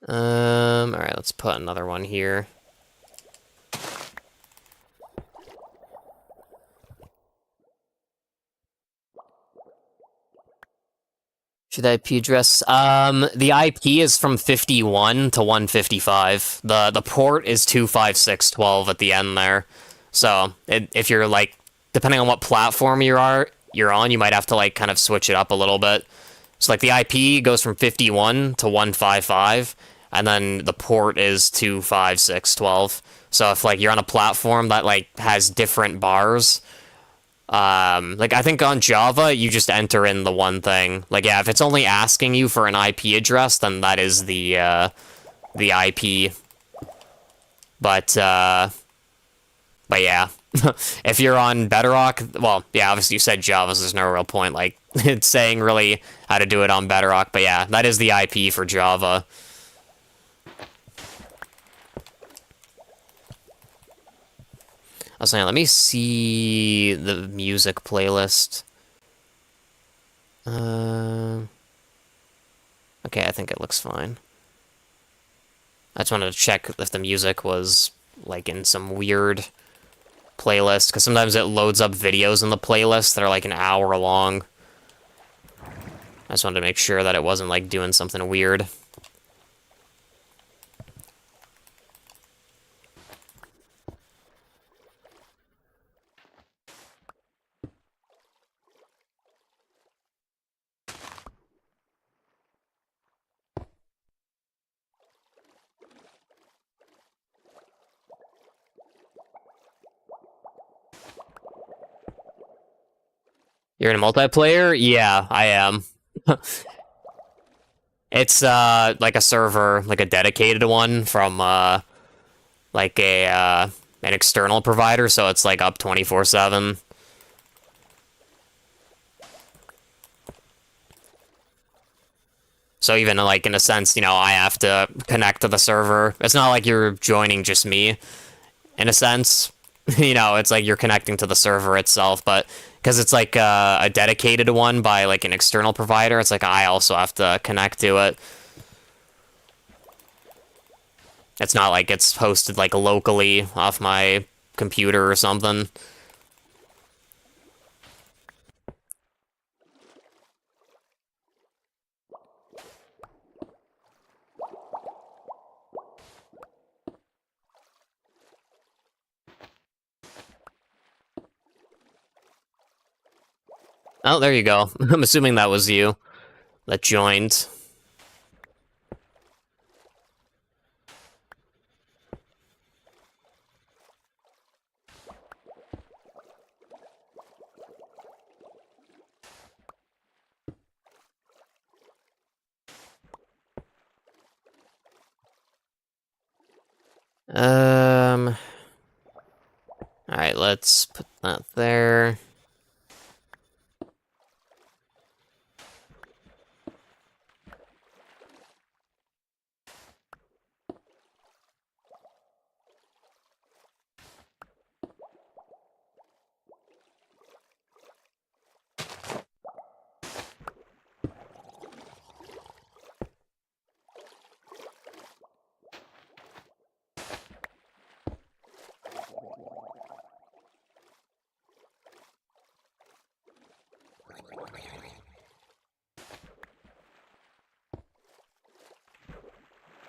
Alright, let's put another one here. Should IP address? The IP is from 51 to 155. The port is 25612 at the end there. So if you're like, depending on what platform you're on, you might have to like kind of switch it up a little bit. So like the IP goes from 51 to 155, and then the port is 25612. So if like you're on a platform that like has different bars, like I think on Java you just enter in the one thing. Like yeah, if it's only asking you for an IP address, then that is the IP. But yeah, if you're on Bedrock, well, yeah, obviously you said Java, so there's no real point like it's saying really how to do it on Bedrock. But yeah, that is the IP for Java. I was saying, let me see the music playlist. Okay, I think it looks fine. I just wanted to check if the music was like in some weird playlist, because sometimes it loads up videos in the playlist that are like an hour long. I just wanted to make sure that it wasn't like doing something weird. You're in a multiplayer? Yeah, I am. It's like a server, like a dedicated one from like a an external provider, so it's like up 24/7. So even like in a sense, I have to connect to the server. It's not like you're joining just me, in a sense. It's like you're connecting to the server itself, but because it's like a dedicated one by like an external provider, it's like I also have to connect to it. It's not like it's hosted like locally off my computer or something. Oh, there you go. I'm assuming that was you that joined. Um, all right, let's put that there.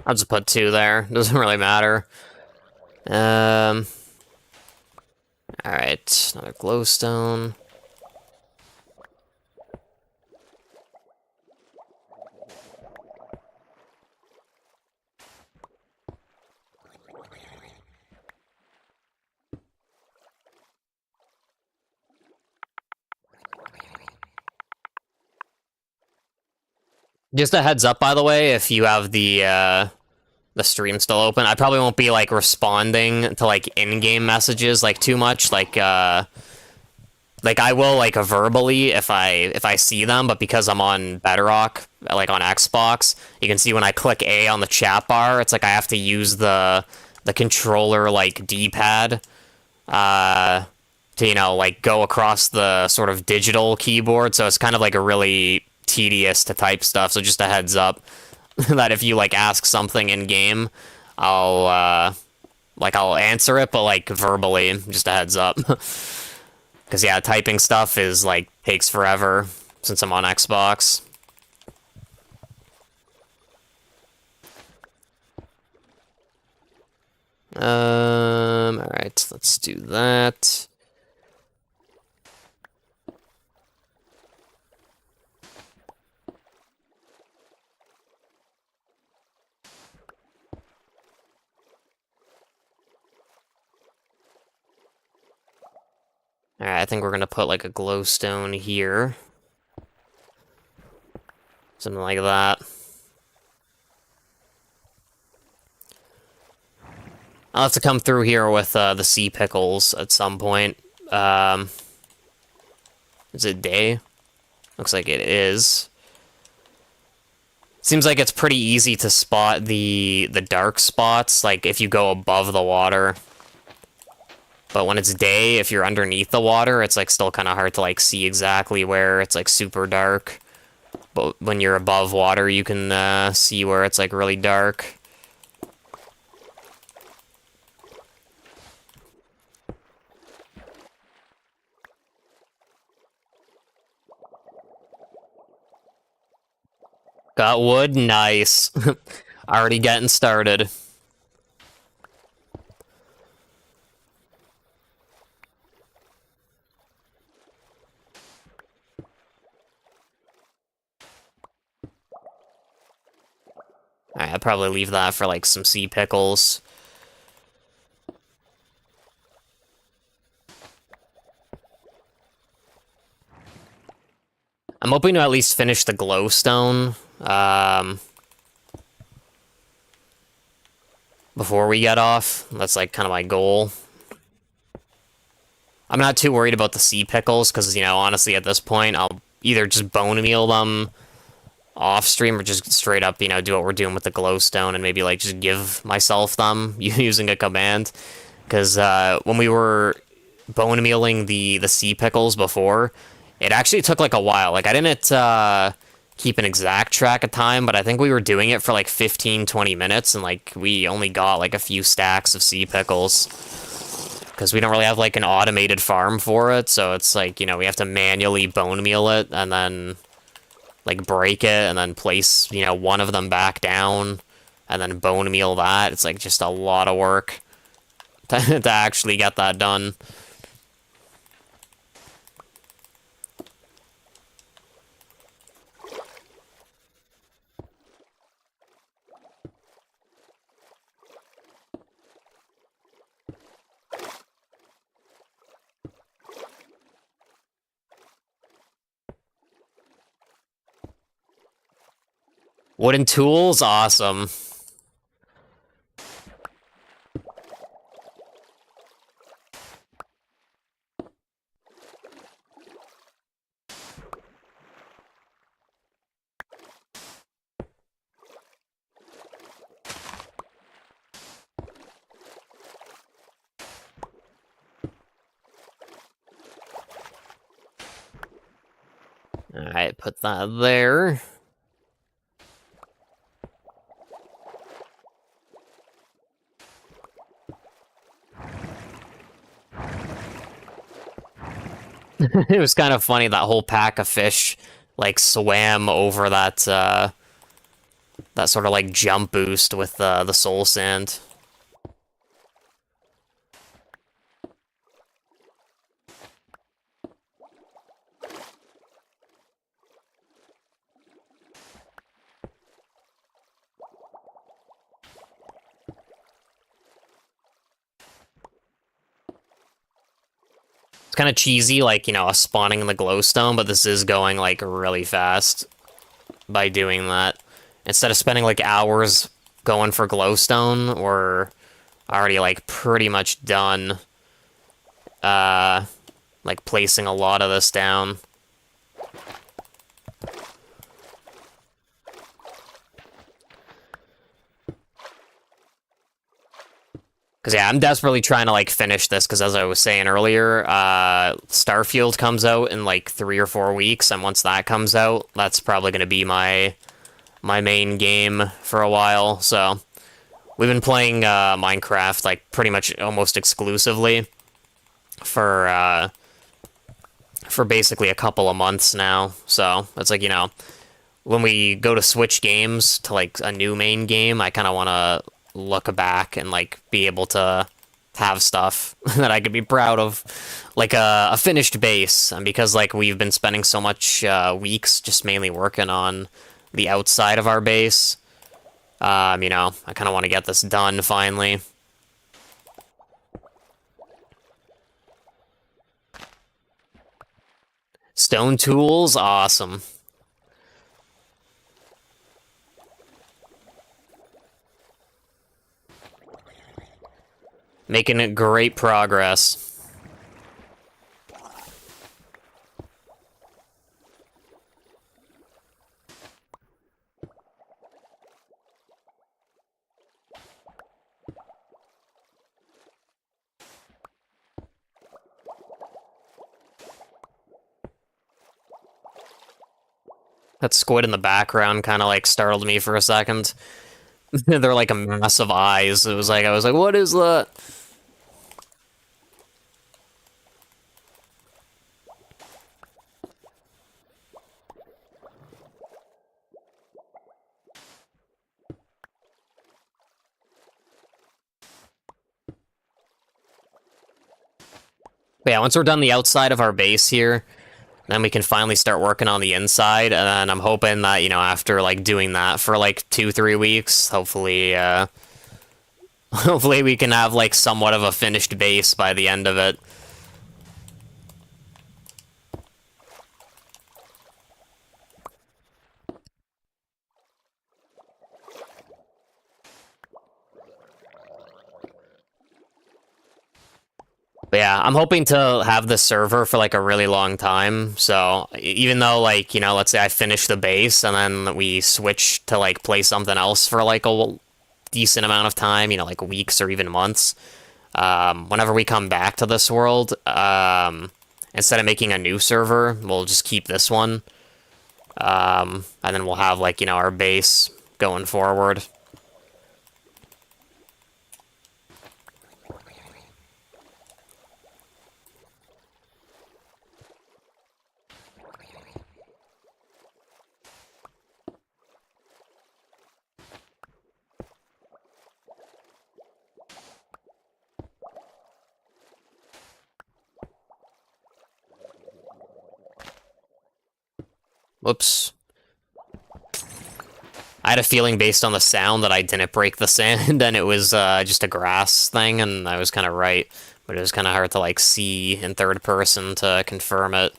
I'll just put 2 there. Doesn't really matter. Um. Alright, another glowstone. Just a heads up, by the way, if you have the stream still open, I probably won't be like responding to like in-game messages like too much. Like I will like verbally if I see them, but because I'm on Bedrock, like on Xbox, you can see when I click A on the chat bar, it's like I have to use the controller like D-pad to, you know, like go across the sort of digital keyboard, so it's kind of like a really tedious to type stuff. So just a heads up that if you like ask something in game, I'll answer it, but like verbally, just a heads up. Because yeah, typing stuff is like takes forever since I'm on Xbox. Alright, let's do that. Alright, I think we're gonna put like a glowstone here. Something like that. I'll have to come through here with the sea pickles at some point. Is it day? Looks like it is. Seems like it's pretty easy to spot the dark spots, like if you go above the water. But when it's day, if you're underneath the water, it's like still kind of hard to like see exactly where it's like super dark. But when you're above water, you can see where it's like really dark. Got wood? Nice. Already getting started. Alright, I'll probably leave that for like some sea pickles. I'm hoping to at least finish the glowstone before we get off. That's like kind of my goal. I'm not too worried about the sea pickles because, you know, honestly at this point I'll either just bone meal them off stream or just straight up, you know, do what we're doing with the glowstone and maybe like just give myself them using a command. Because when we were bone mealing the sea pickles before, it actually took like a while. Like I didn't keep an exact track of time, but I think we were doing it for like 15-20 minutes and like we only got like a few stacks of sea pickles. Because we don't really have like an automated farm for it, so it's like, you know, we have to manually bone meal it and then like break it and then place, you know, one of them back down and then bone meal that. It's like just a lot of work to actually get that done. Wooden tools? Awesome. Alright, put that there. It was kind of funny, that whole pack of fish, like, swam over that that sort of like jump boost with the soul sand. It's kind of cheesy, like, you know, us spawning in the glowstone, but this is going, like, really fast by doing that. Instead of spending, like, hours going for glowstone, we're already, like, pretty much done, uh, like, placing a lot of this down. Because, yeah, I'm desperately trying to, like, finish this, because as I was saying earlier, Starfield comes out in, like, 3 or 4 weeks, and once that comes out, that's probably going to be my main game for a while, so... We've been playing, Minecraft, like, pretty much almost exclusively for basically a couple of months now, so it's like, you know, when we go to switch games to, like, a new main game, I kind of want to look back and, like, be able to have stuff that I could be proud of, like a finished base, and because, like, we've been spending so much weeks just mainly working on the outside of our base, you know, I kind of want to get this done finally. Stone tools, awesome. Making great progress. That squid in the background kind of like startled me for a second. They're like a massive eyes. It was like I was like, what is that? But yeah, once we're done the outside of our base here, then we can finally start working on the inside, and then I'm hoping that, you know, after, like, doing that for, like, 2-3 weeks, hopefully, hopefully we can have, like, somewhat of a finished base by the end of it. But yeah, I'm hoping to have the server for, like, a really long time, so even though, like, you know, let's say I finish the base, and then we switch to, like, play something else for, like, a decent amount of time, you know, like, weeks or even months, whenever we come back to this world, instead of making a new server, we'll just keep this one, and then we'll have, like, you know, our base going forward. Whoops. I had a feeling based on the sound that I didn't break the sand, and it was just a grass thing, and I was kind of right. But it was kind of hard to, like, see in third person to confirm it.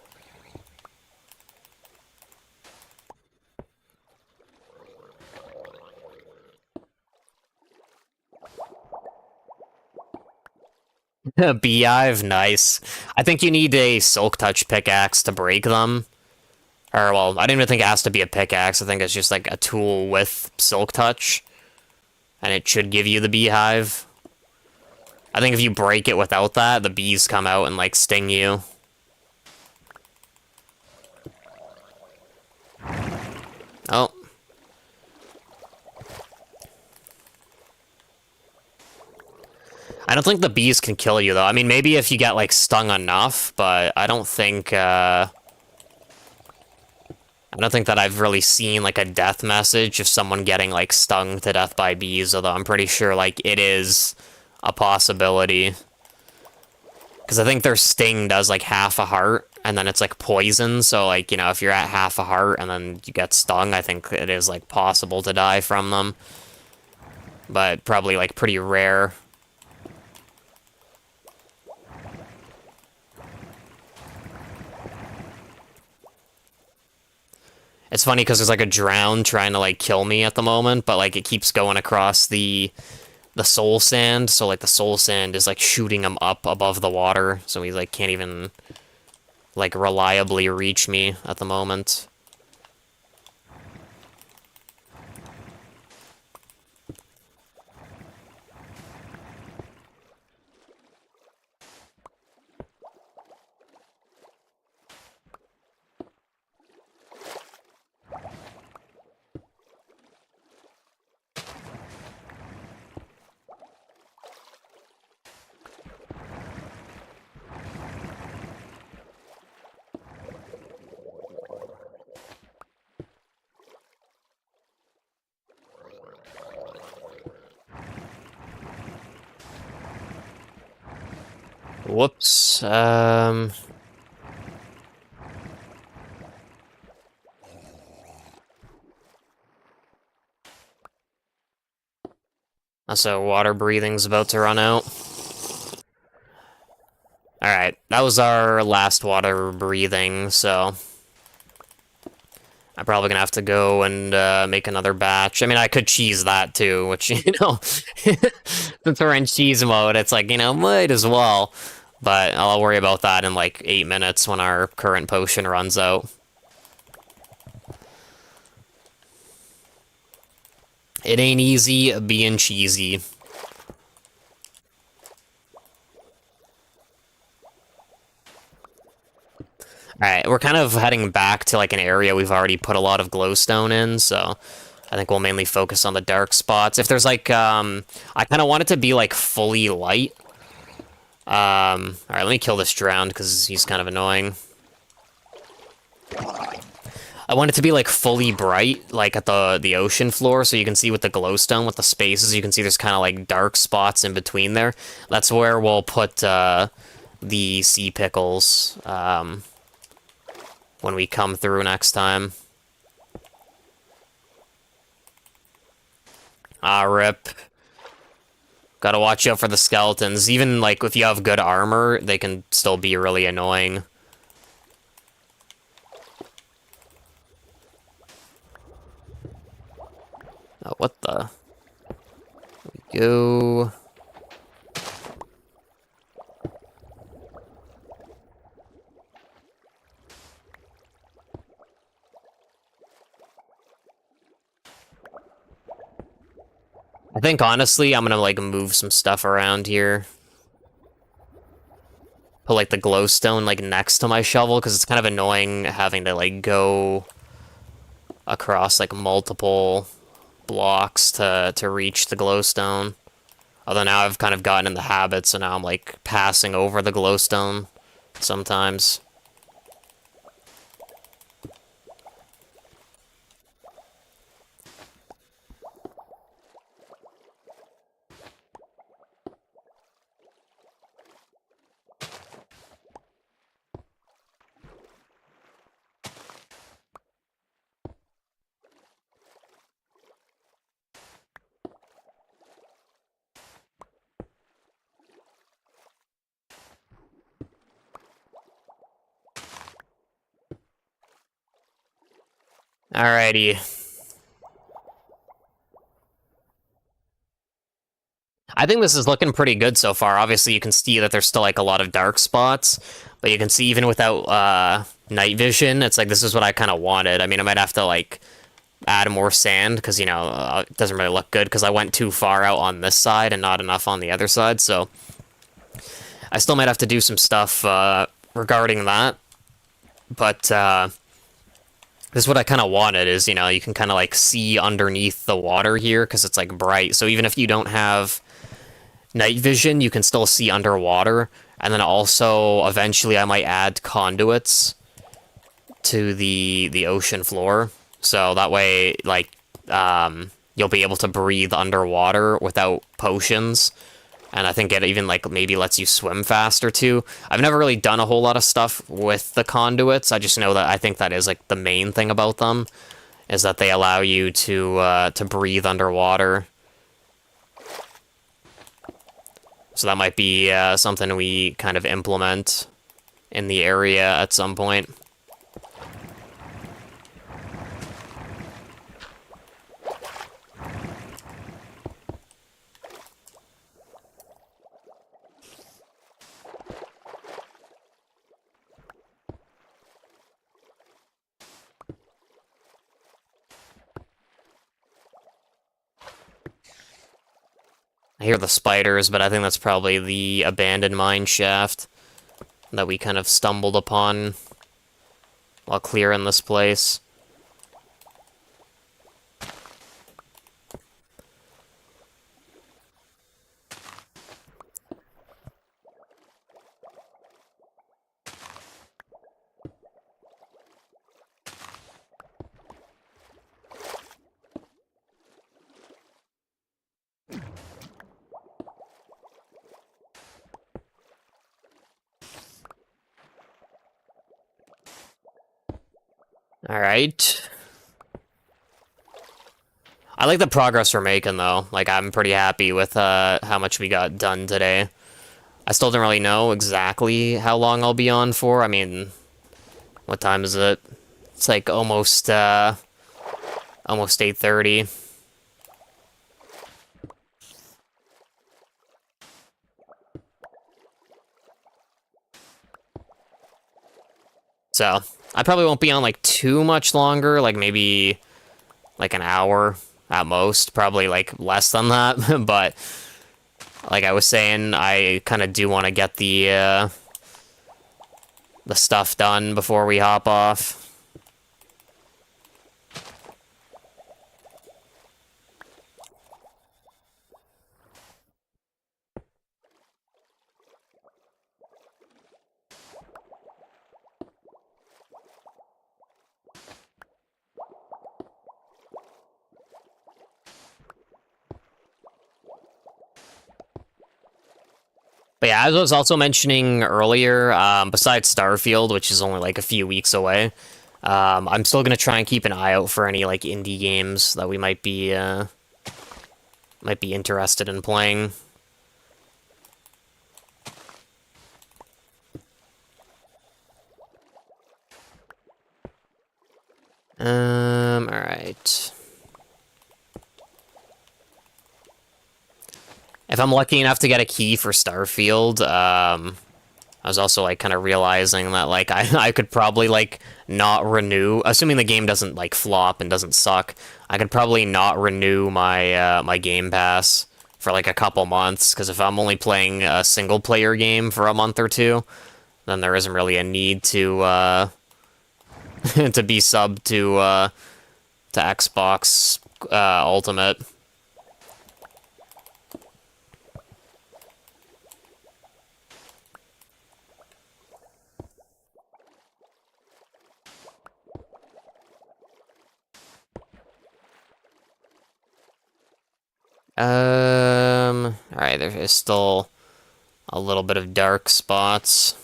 Beehive, nice. I think you need a Silk Touch pickaxe to break them. Or, well, I didn't even think it has to be a pickaxe. I think it's just, like, a tool with Silk Touch. And it should give you the beehive. I think if you break it without that, the bees come out and, like, sting you. Oh. I don't think the bees can kill you, though. I mean, maybe if you get, like, stung enough, but I don't think I don't think that I've really seen like a death message of someone getting like stung to death by bees, although I'm pretty sure like it is a possibility. Because I think their sting does like half a heart, and then it's like poison, so like, you know, if you're at half a heart and then you get stung, I think it is like possible to die from them. But probably like pretty rare. It's funny because there's like a drown trying to like kill me at the moment, but like it keeps going across the soul sand, so like the soul sand is like shooting him up above the water, so he like can't even like reliably reach me at the moment. Whoops. So water breathing's about to run out. Alright, that was our last water breathing, so I'm probably gonna have to go and make another batch. I mean, I could cheese that too, which, you know, since we're in cheese mode, it's like, you know, might as well. But I'll worry about that in like 8 minutes when our current potion runs out. It ain't easy being cheesy. Alright, we're kind of heading back to like an area we've already put a lot of glowstone in, so I think we'll mainly focus on the dark spots. If there's like, I kind of want it to be like fully light. Alright, let me kill this drowned because he's kind of annoying. I want it to be like fully bright, like at the ocean floor, so you can see with the glowstone, with the spaces, you can see there's kind of like dark spots in between there. That's where we'll put the sea pickles when we come through next time. Ah, rip. Gotta watch out for the skeletons. Even like if you have good armor, they can still be really annoying. Oh, what the? There we go. I think honestly, I'm gonna like move some stuff around here. Put like the glowstone like next to my shovel because it's kind of annoying having to like go across like multiple blocks to reach the glowstone. Although now I've kind of gotten in the habit, so now I'm like passing over the glowstone sometimes. Alrighty. I think this is looking pretty good so far. Obviously, you can see that there's still like a lot of dark spots, but you can see even without night vision, it's like this is what I kind of wanted. I mean, I might have to like add more sand because, you know, it doesn't really look good because I went too far out on this side and not enough on the other side, so I still might have to do some stuff regarding that. But this is what I kind of wanted is, you know, you can kind of like see underneath the water here because it's like bright. So even if you don't have night vision, you can still see underwater. And then also, eventually, I might add conduits to the ocean floor. So that way, like, you'll be able to breathe underwater without potions. And I think it even, like, maybe lets you swim faster, too. I've never really done a whole lot of stuff with the conduits. I just know that I think that is, like, the main thing about them, is that they allow you to breathe underwater. So that might be something we kind of implement in the area at some point. I hear the spiders, but I think that's probably the abandoned mine shaft that we kind of stumbled upon while clearing this place. Alright. I like the progress we're making, though. Like, I'm pretty happy with how much we got done today. I still don't really know exactly how long I'll be on for. I mean, what time is it? It's like almost 8:30. So, I probably won't be on, like, too much longer. Like, maybe, like, an hour at most. Probably, like, less than that. But, like I was saying, I kind of do want to get the stuff done before we hop off. But yeah, as I was also mentioning earlier, besides Starfield, which is only like a few weeks away, I'm still gonna try and keep an eye out for any like indie games that we might be interested in playing. All right. If I'm lucky enough to get a key for Starfield, I was also like kind of realizing that like I could probably like not renew, assuming the game doesn't like flop and doesn't suck. I could probably not renew my my Game Pass for like a couple months, because if I'm only playing a single player game for a month or two, then there isn't really a need to to be subbed to Xbox Ultimate. All right, there is still a little bit of dark spots.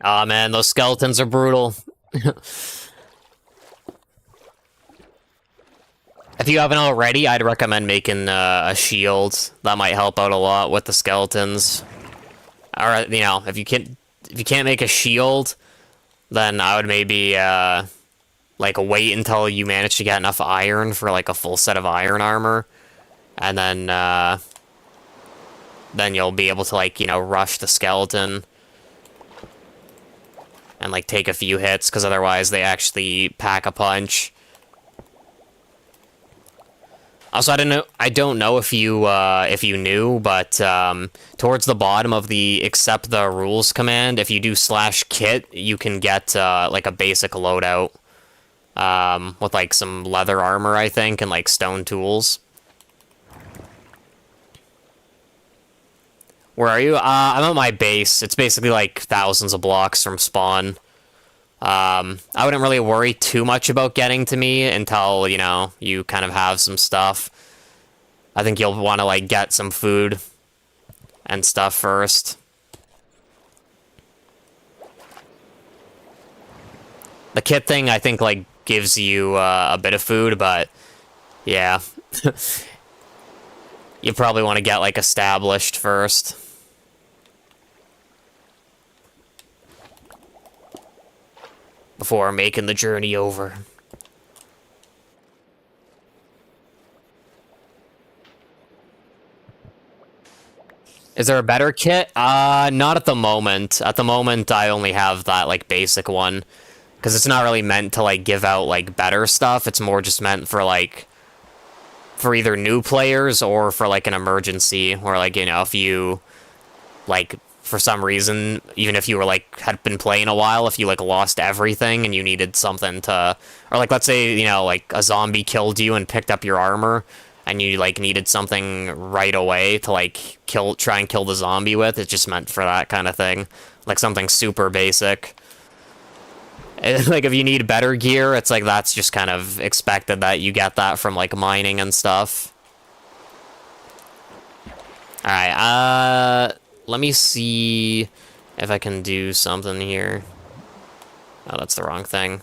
Aw, man, those skeletons are brutal. If you haven't already, I'd recommend making a shield. That might help out a lot with the skeletons. Or, you know, if you can't make a shield, then I would maybe like wait until you manage to get enough iron for like a full set of iron armor, and then you'll be able to like, you know, rush the skeleton. and like take a few hits, because otherwise they actually pack a punch. Also, I don't know if you knew, but towards the bottom of the accept the rules command, if you do /kit, you can get like a basic loadout with like some leather armor, I think, and like stone tools. Where are you? I'm at my base. It's basically like thousands of blocks from spawn. I wouldn't really worry too much about getting to me until, you know, you kind of have some stuff. I think you'll want to, like, get some food and stuff first. The kit thing, I think, like, gives you a bit of food, but, yeah. You probably want to get, like, established first. Before making the journey over. Is there a better kit? Not at the moment. At the moment, I only have that, like, basic one. Because it's not really meant to, like, give out, like, better stuff. It's more just meant for, like, for either new players or for, like, an emergency. Or, like, you know, if you, like, for some reason, even if you were, like, had been playing a while, if you, like, lost everything and you needed something to... Or, like, let's say, you know, like, a zombie killed you and picked up your armor, and you, like, needed something right away to, like, try and kill the zombie with. It's just meant for that kind of thing. Like, something super basic. Like, if you need better gear, it's like, that's just kind of expected that you get that from, like, mining and stuff. Alright, let me see if I can do something here. Oh, that's the wrong thing.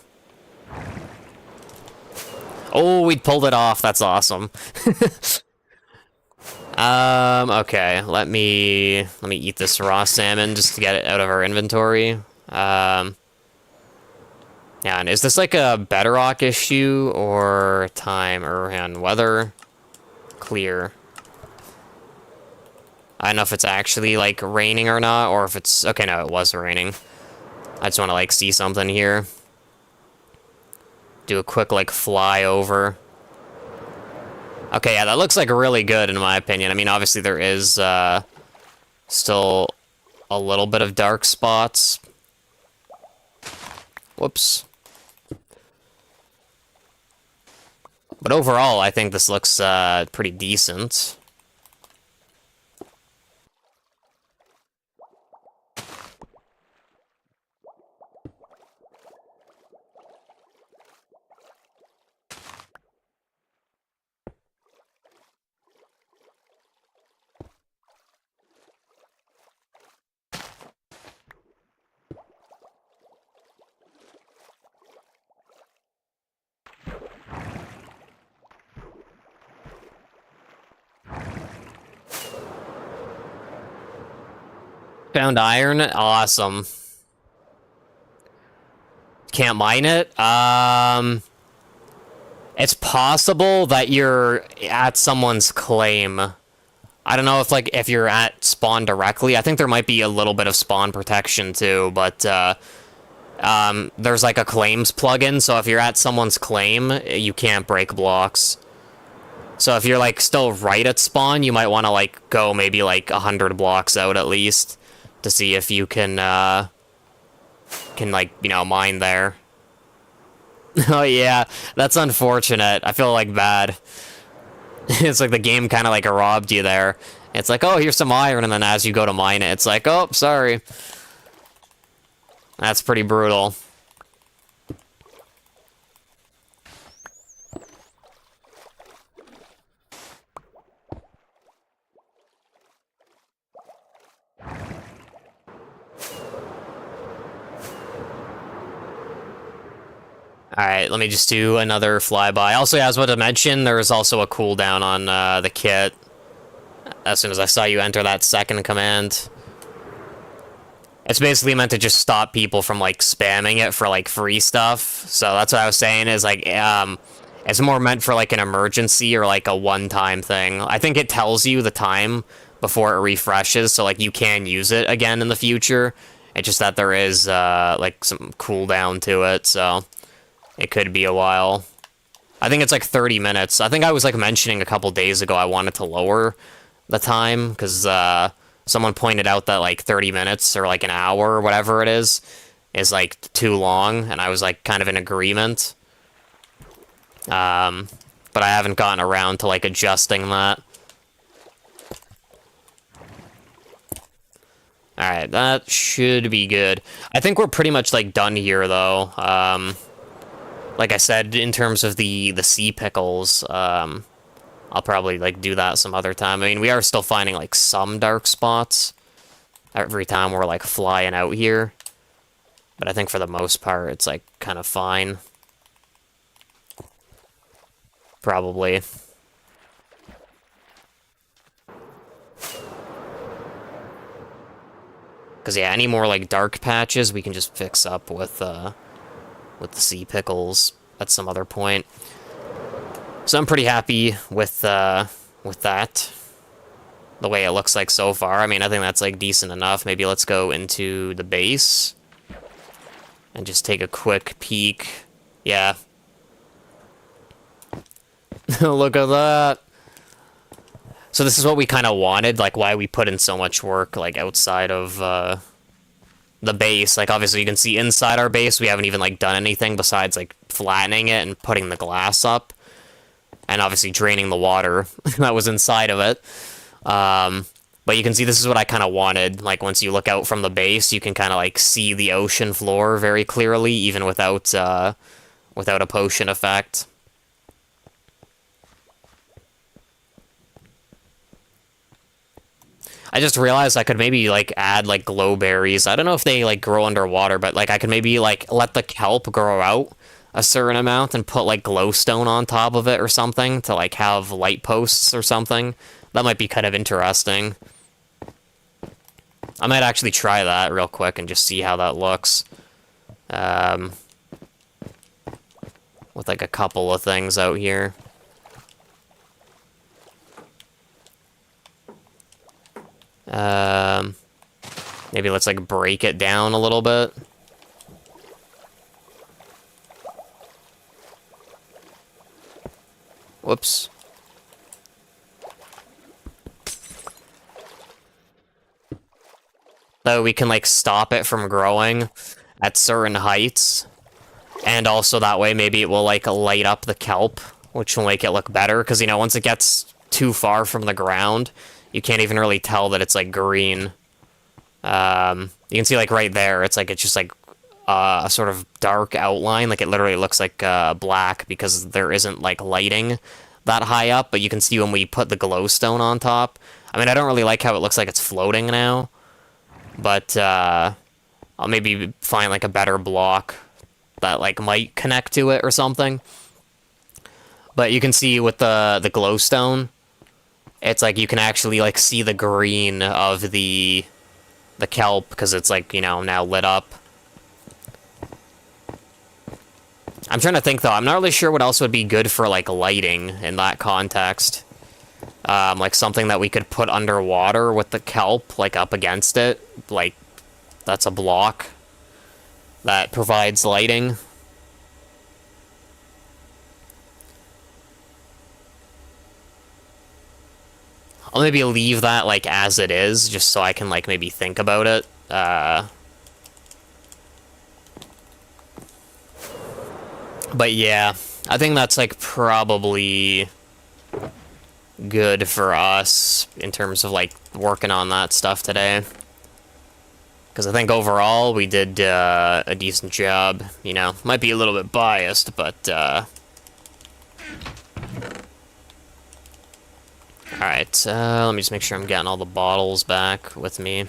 Oh, we pulled it off. That's awesome. Okay. Let me eat this raw salmon just to get it out of our inventory. Yeah, and is this like a bedrock issue or time or weather? Clear. I don't know if it's actually, like, raining or not, or if it's... Okay, no, it was raining. I just want to, like, see something here. Do a quick, like, fly over. Okay, yeah, that looks, like, really good, in my opinion. I mean, obviously there is, still a little bit of dark spots. Whoops. But overall, I think this looks, pretty decent. Found iron? Awesome. Can't mine it? It's possible that you're at someone's claim. I don't know if, like, if you're at spawn directly. I think there might be a little bit of spawn protection, too, but, there's, like, a claims plugin, so if you're at someone's claim, you can't break blocks. So if you're, like, still right at spawn, you might want to, like, go maybe, like, 100 blocks out at least to see if you can, like, you know, mine there. Oh, yeah, that's unfortunate. I feel, like, bad. It's like the game kind of, like, robbed you there. It's like, oh, here's some iron, and then as you go to mine it, it's like, oh, sorry. That's pretty brutal. Alright, let me just do another flyby. Also, yeah, I was about to mention, there is also a cooldown on the kit. As soon as I saw you enter that second command. It's basically meant to just stop people from, like, spamming it for, like, free stuff. So that's what I was saying, is, like, it's more meant for, like, an emergency or, like, a one-time thing. I think it tells you the time before it refreshes, so, like, you can use it again in the future. It's just that there is, like, some cooldown to it, so it could be a while. I think it's like 30 minutes. I think I was, like, mentioning a couple days ago I wanted to lower the time, because, someone pointed out that, like, 30 minutes or, like, an hour or whatever it is, like, too long, and I was, like, kind of in agreement. But I haven't gotten around to, like, adjusting that. Alright, that should be good. I think we're pretty much, like, done here, though. Like I said, in terms of the sea pickles, I'll probably, like, do that some other time. I mean, we are still finding, like, some dark spots every time we're, like, flying out here. But I think for the most part, it's, like, kind of fine. Probably. Because, yeah, any more, like, dark patches we can just fix up with the sea pickles at some other point. So I'm pretty happy with that. The way it looks like so far. I mean, I think that's, like, decent enough. Maybe let's go into the base and just take a quick peek. Yeah. Look at that. So this is what we kind of wanted, like, why we put in so much work, like, outside of, the base. Like, obviously you can see inside our base, we haven't even, like, done anything besides, like, flattening it and putting the glass up. And obviously draining the water that was inside of it. But you can see this is what I kind of wanted. Like, once you look out from the base, you can kind of, like, see the ocean floor very clearly, even without a potion effect. I just realized I could maybe, like, add, like, glowberries. I don't know if they, like, grow underwater, but, like, I could maybe, like, let the kelp grow out a certain amount and put, like, glowstone on top of it or something to, like, have light posts or something. That might be kind of interesting. I might actually try that real quick and just see how that looks. With, like, a couple of things out here. Maybe let's, like, break it down a little bit. Whoops. So we can, like, stop it from growing at certain heights. And also that way maybe it will, like, light up the kelp, which will make it look better. Because, you know, once it gets too far from the ground, you can't even really tell that it's, like, green. You can see, like, right there, it's just, like, a sort of dark outline. Like, it literally looks like black because there isn't, like, lighting that high up. But you can see when we put the glowstone on top. I mean, I don't really like how it looks like it's floating now. But I'll maybe find, like, a better block that, like, might connect to it or something. But you can see with the glowstone, it's like you can actually, like, see the green of the kelp because it's, like, you know, now lit up. I'm trying to think, though. I'm not really sure what else would be good for, like, lighting in that context. Like, something that we could put underwater with the kelp, like, up against it. Like, that's a block that provides lighting. I'll maybe leave that, like, as it is, just so I can, like, maybe think about it. But yeah, I think that's, like, probably good for us in terms of, like, working on that stuff today. Because I think overall we did a decent job. You know, might be a little bit biased, but alright, let me just make sure I'm getting all the bottles back with me.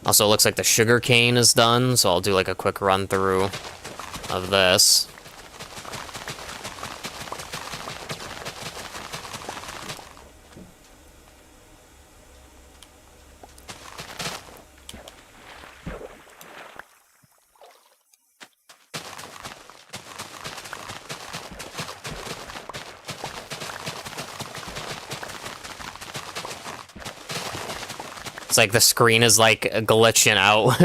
Also, it looks like the sugar cane is done, so I'll do, like, a quick run through of this. It's like the screen is like glitching out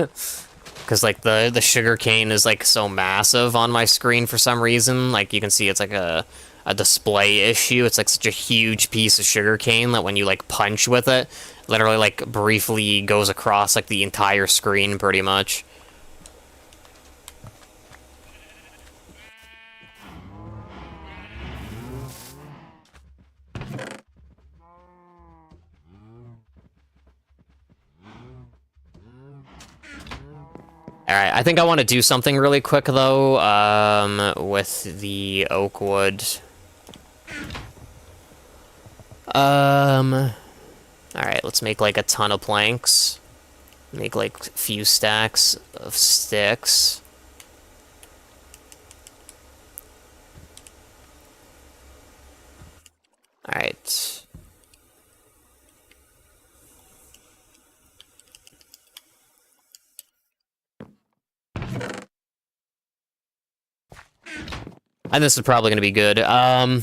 because like the sugar cane is like so massive on my screen for some reason. Like you can see it's like a display issue. It's like such a huge piece of sugar cane that when you like punch with it, literally like briefly goes across like the entire screen pretty much. Alright, I think I want to do something really quick, though, with the oak wood. Alright, let's make, like, a ton of planks. Make, like, a few stacks of sticks. Alright. And this is probably going to be good. I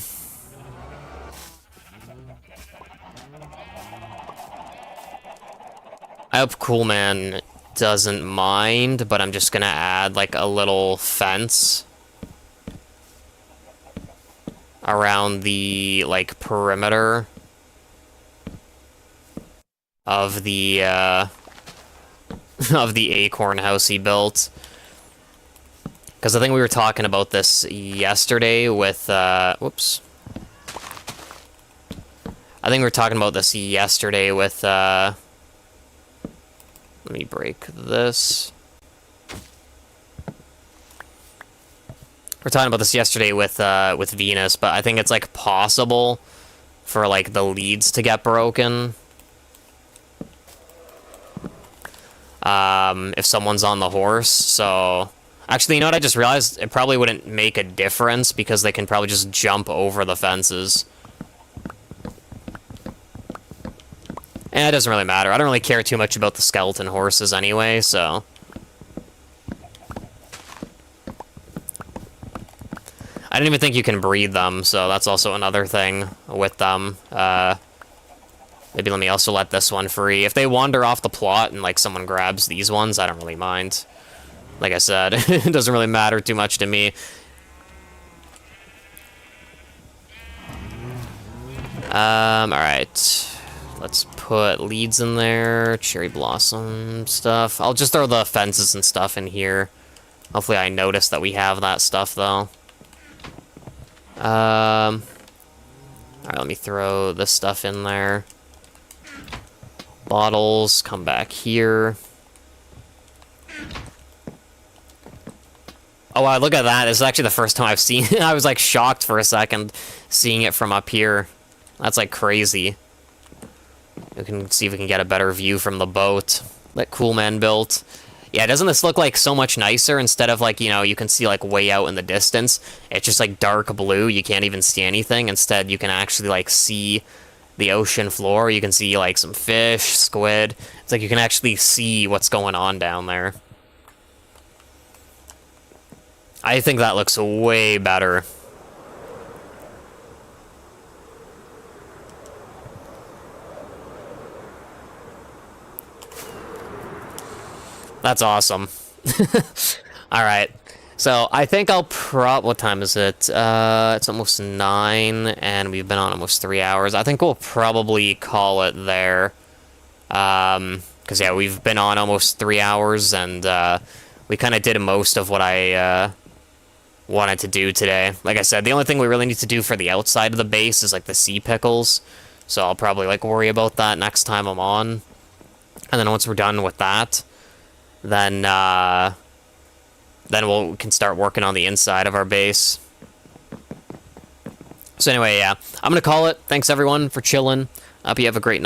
hope Coolman doesn't mind, but I'm just going to add, like, a little fence around the, like, perimeter of the, of the acorn house he built. Because I think we were talking about this yesterday with, whoops. I think we were talking about this yesterday with, let me break this. We were talking about this yesterday with Venus, but I think it's, like, possible for, like, the leads to get broken. If someone's on the horse, so... Actually, you know what? I just realized it probably wouldn't make a difference because they can probably just jump over the fences. And it doesn't really matter. I don't really care too much about the skeleton horses anyway, so... I didn't even think you can breed them, so that's also another thing with them. Maybe let me also let this one free. If they wander off the plot and, like, someone grabs these ones, I don't really mind. Like I said, it doesn't really matter too much to me. Alright. Let's put leads in there, cherry blossom stuff. I'll just throw the fences and stuff in here. Hopefully I notice that we have that stuff, though. Alright, let me throw this stuff in there. Bottles, come back here. Oh wow, look at that. This is actually the first time I've seen it. I was, like, shocked for a second seeing it from up here. That's, like, crazy. We can see if we can get a better view from the boat that Coolman built. Yeah, doesn't this look, like, so much nicer? Instead of, like, you know, you can see, like, way out in the distance. It's just, like, dark blue. You can't even see anything. Instead, you can actually, like, see the ocean floor. You can see, like, some fish, squid. It's like you can actually see what's going on down there. I think that looks way better. That's awesome. Alright. So, I think I'll what time is it? It's almost 9, and we've been on almost 3 hours. I think we'll probably call it there. Because, yeah, we've been on almost 3 hours, and, we kind of did most of what I, wanted to do today. Like I said, the only thing we really need to do for the outside of the base is, like, the sea pickles. So I'll probably, like, worry about that next time I'm on. And then once we're done with that, then we can start working on the inside of our base. So anyway, yeah, I'm gonna call it. Thanks, everyone, for chilling. Hope you have a great night.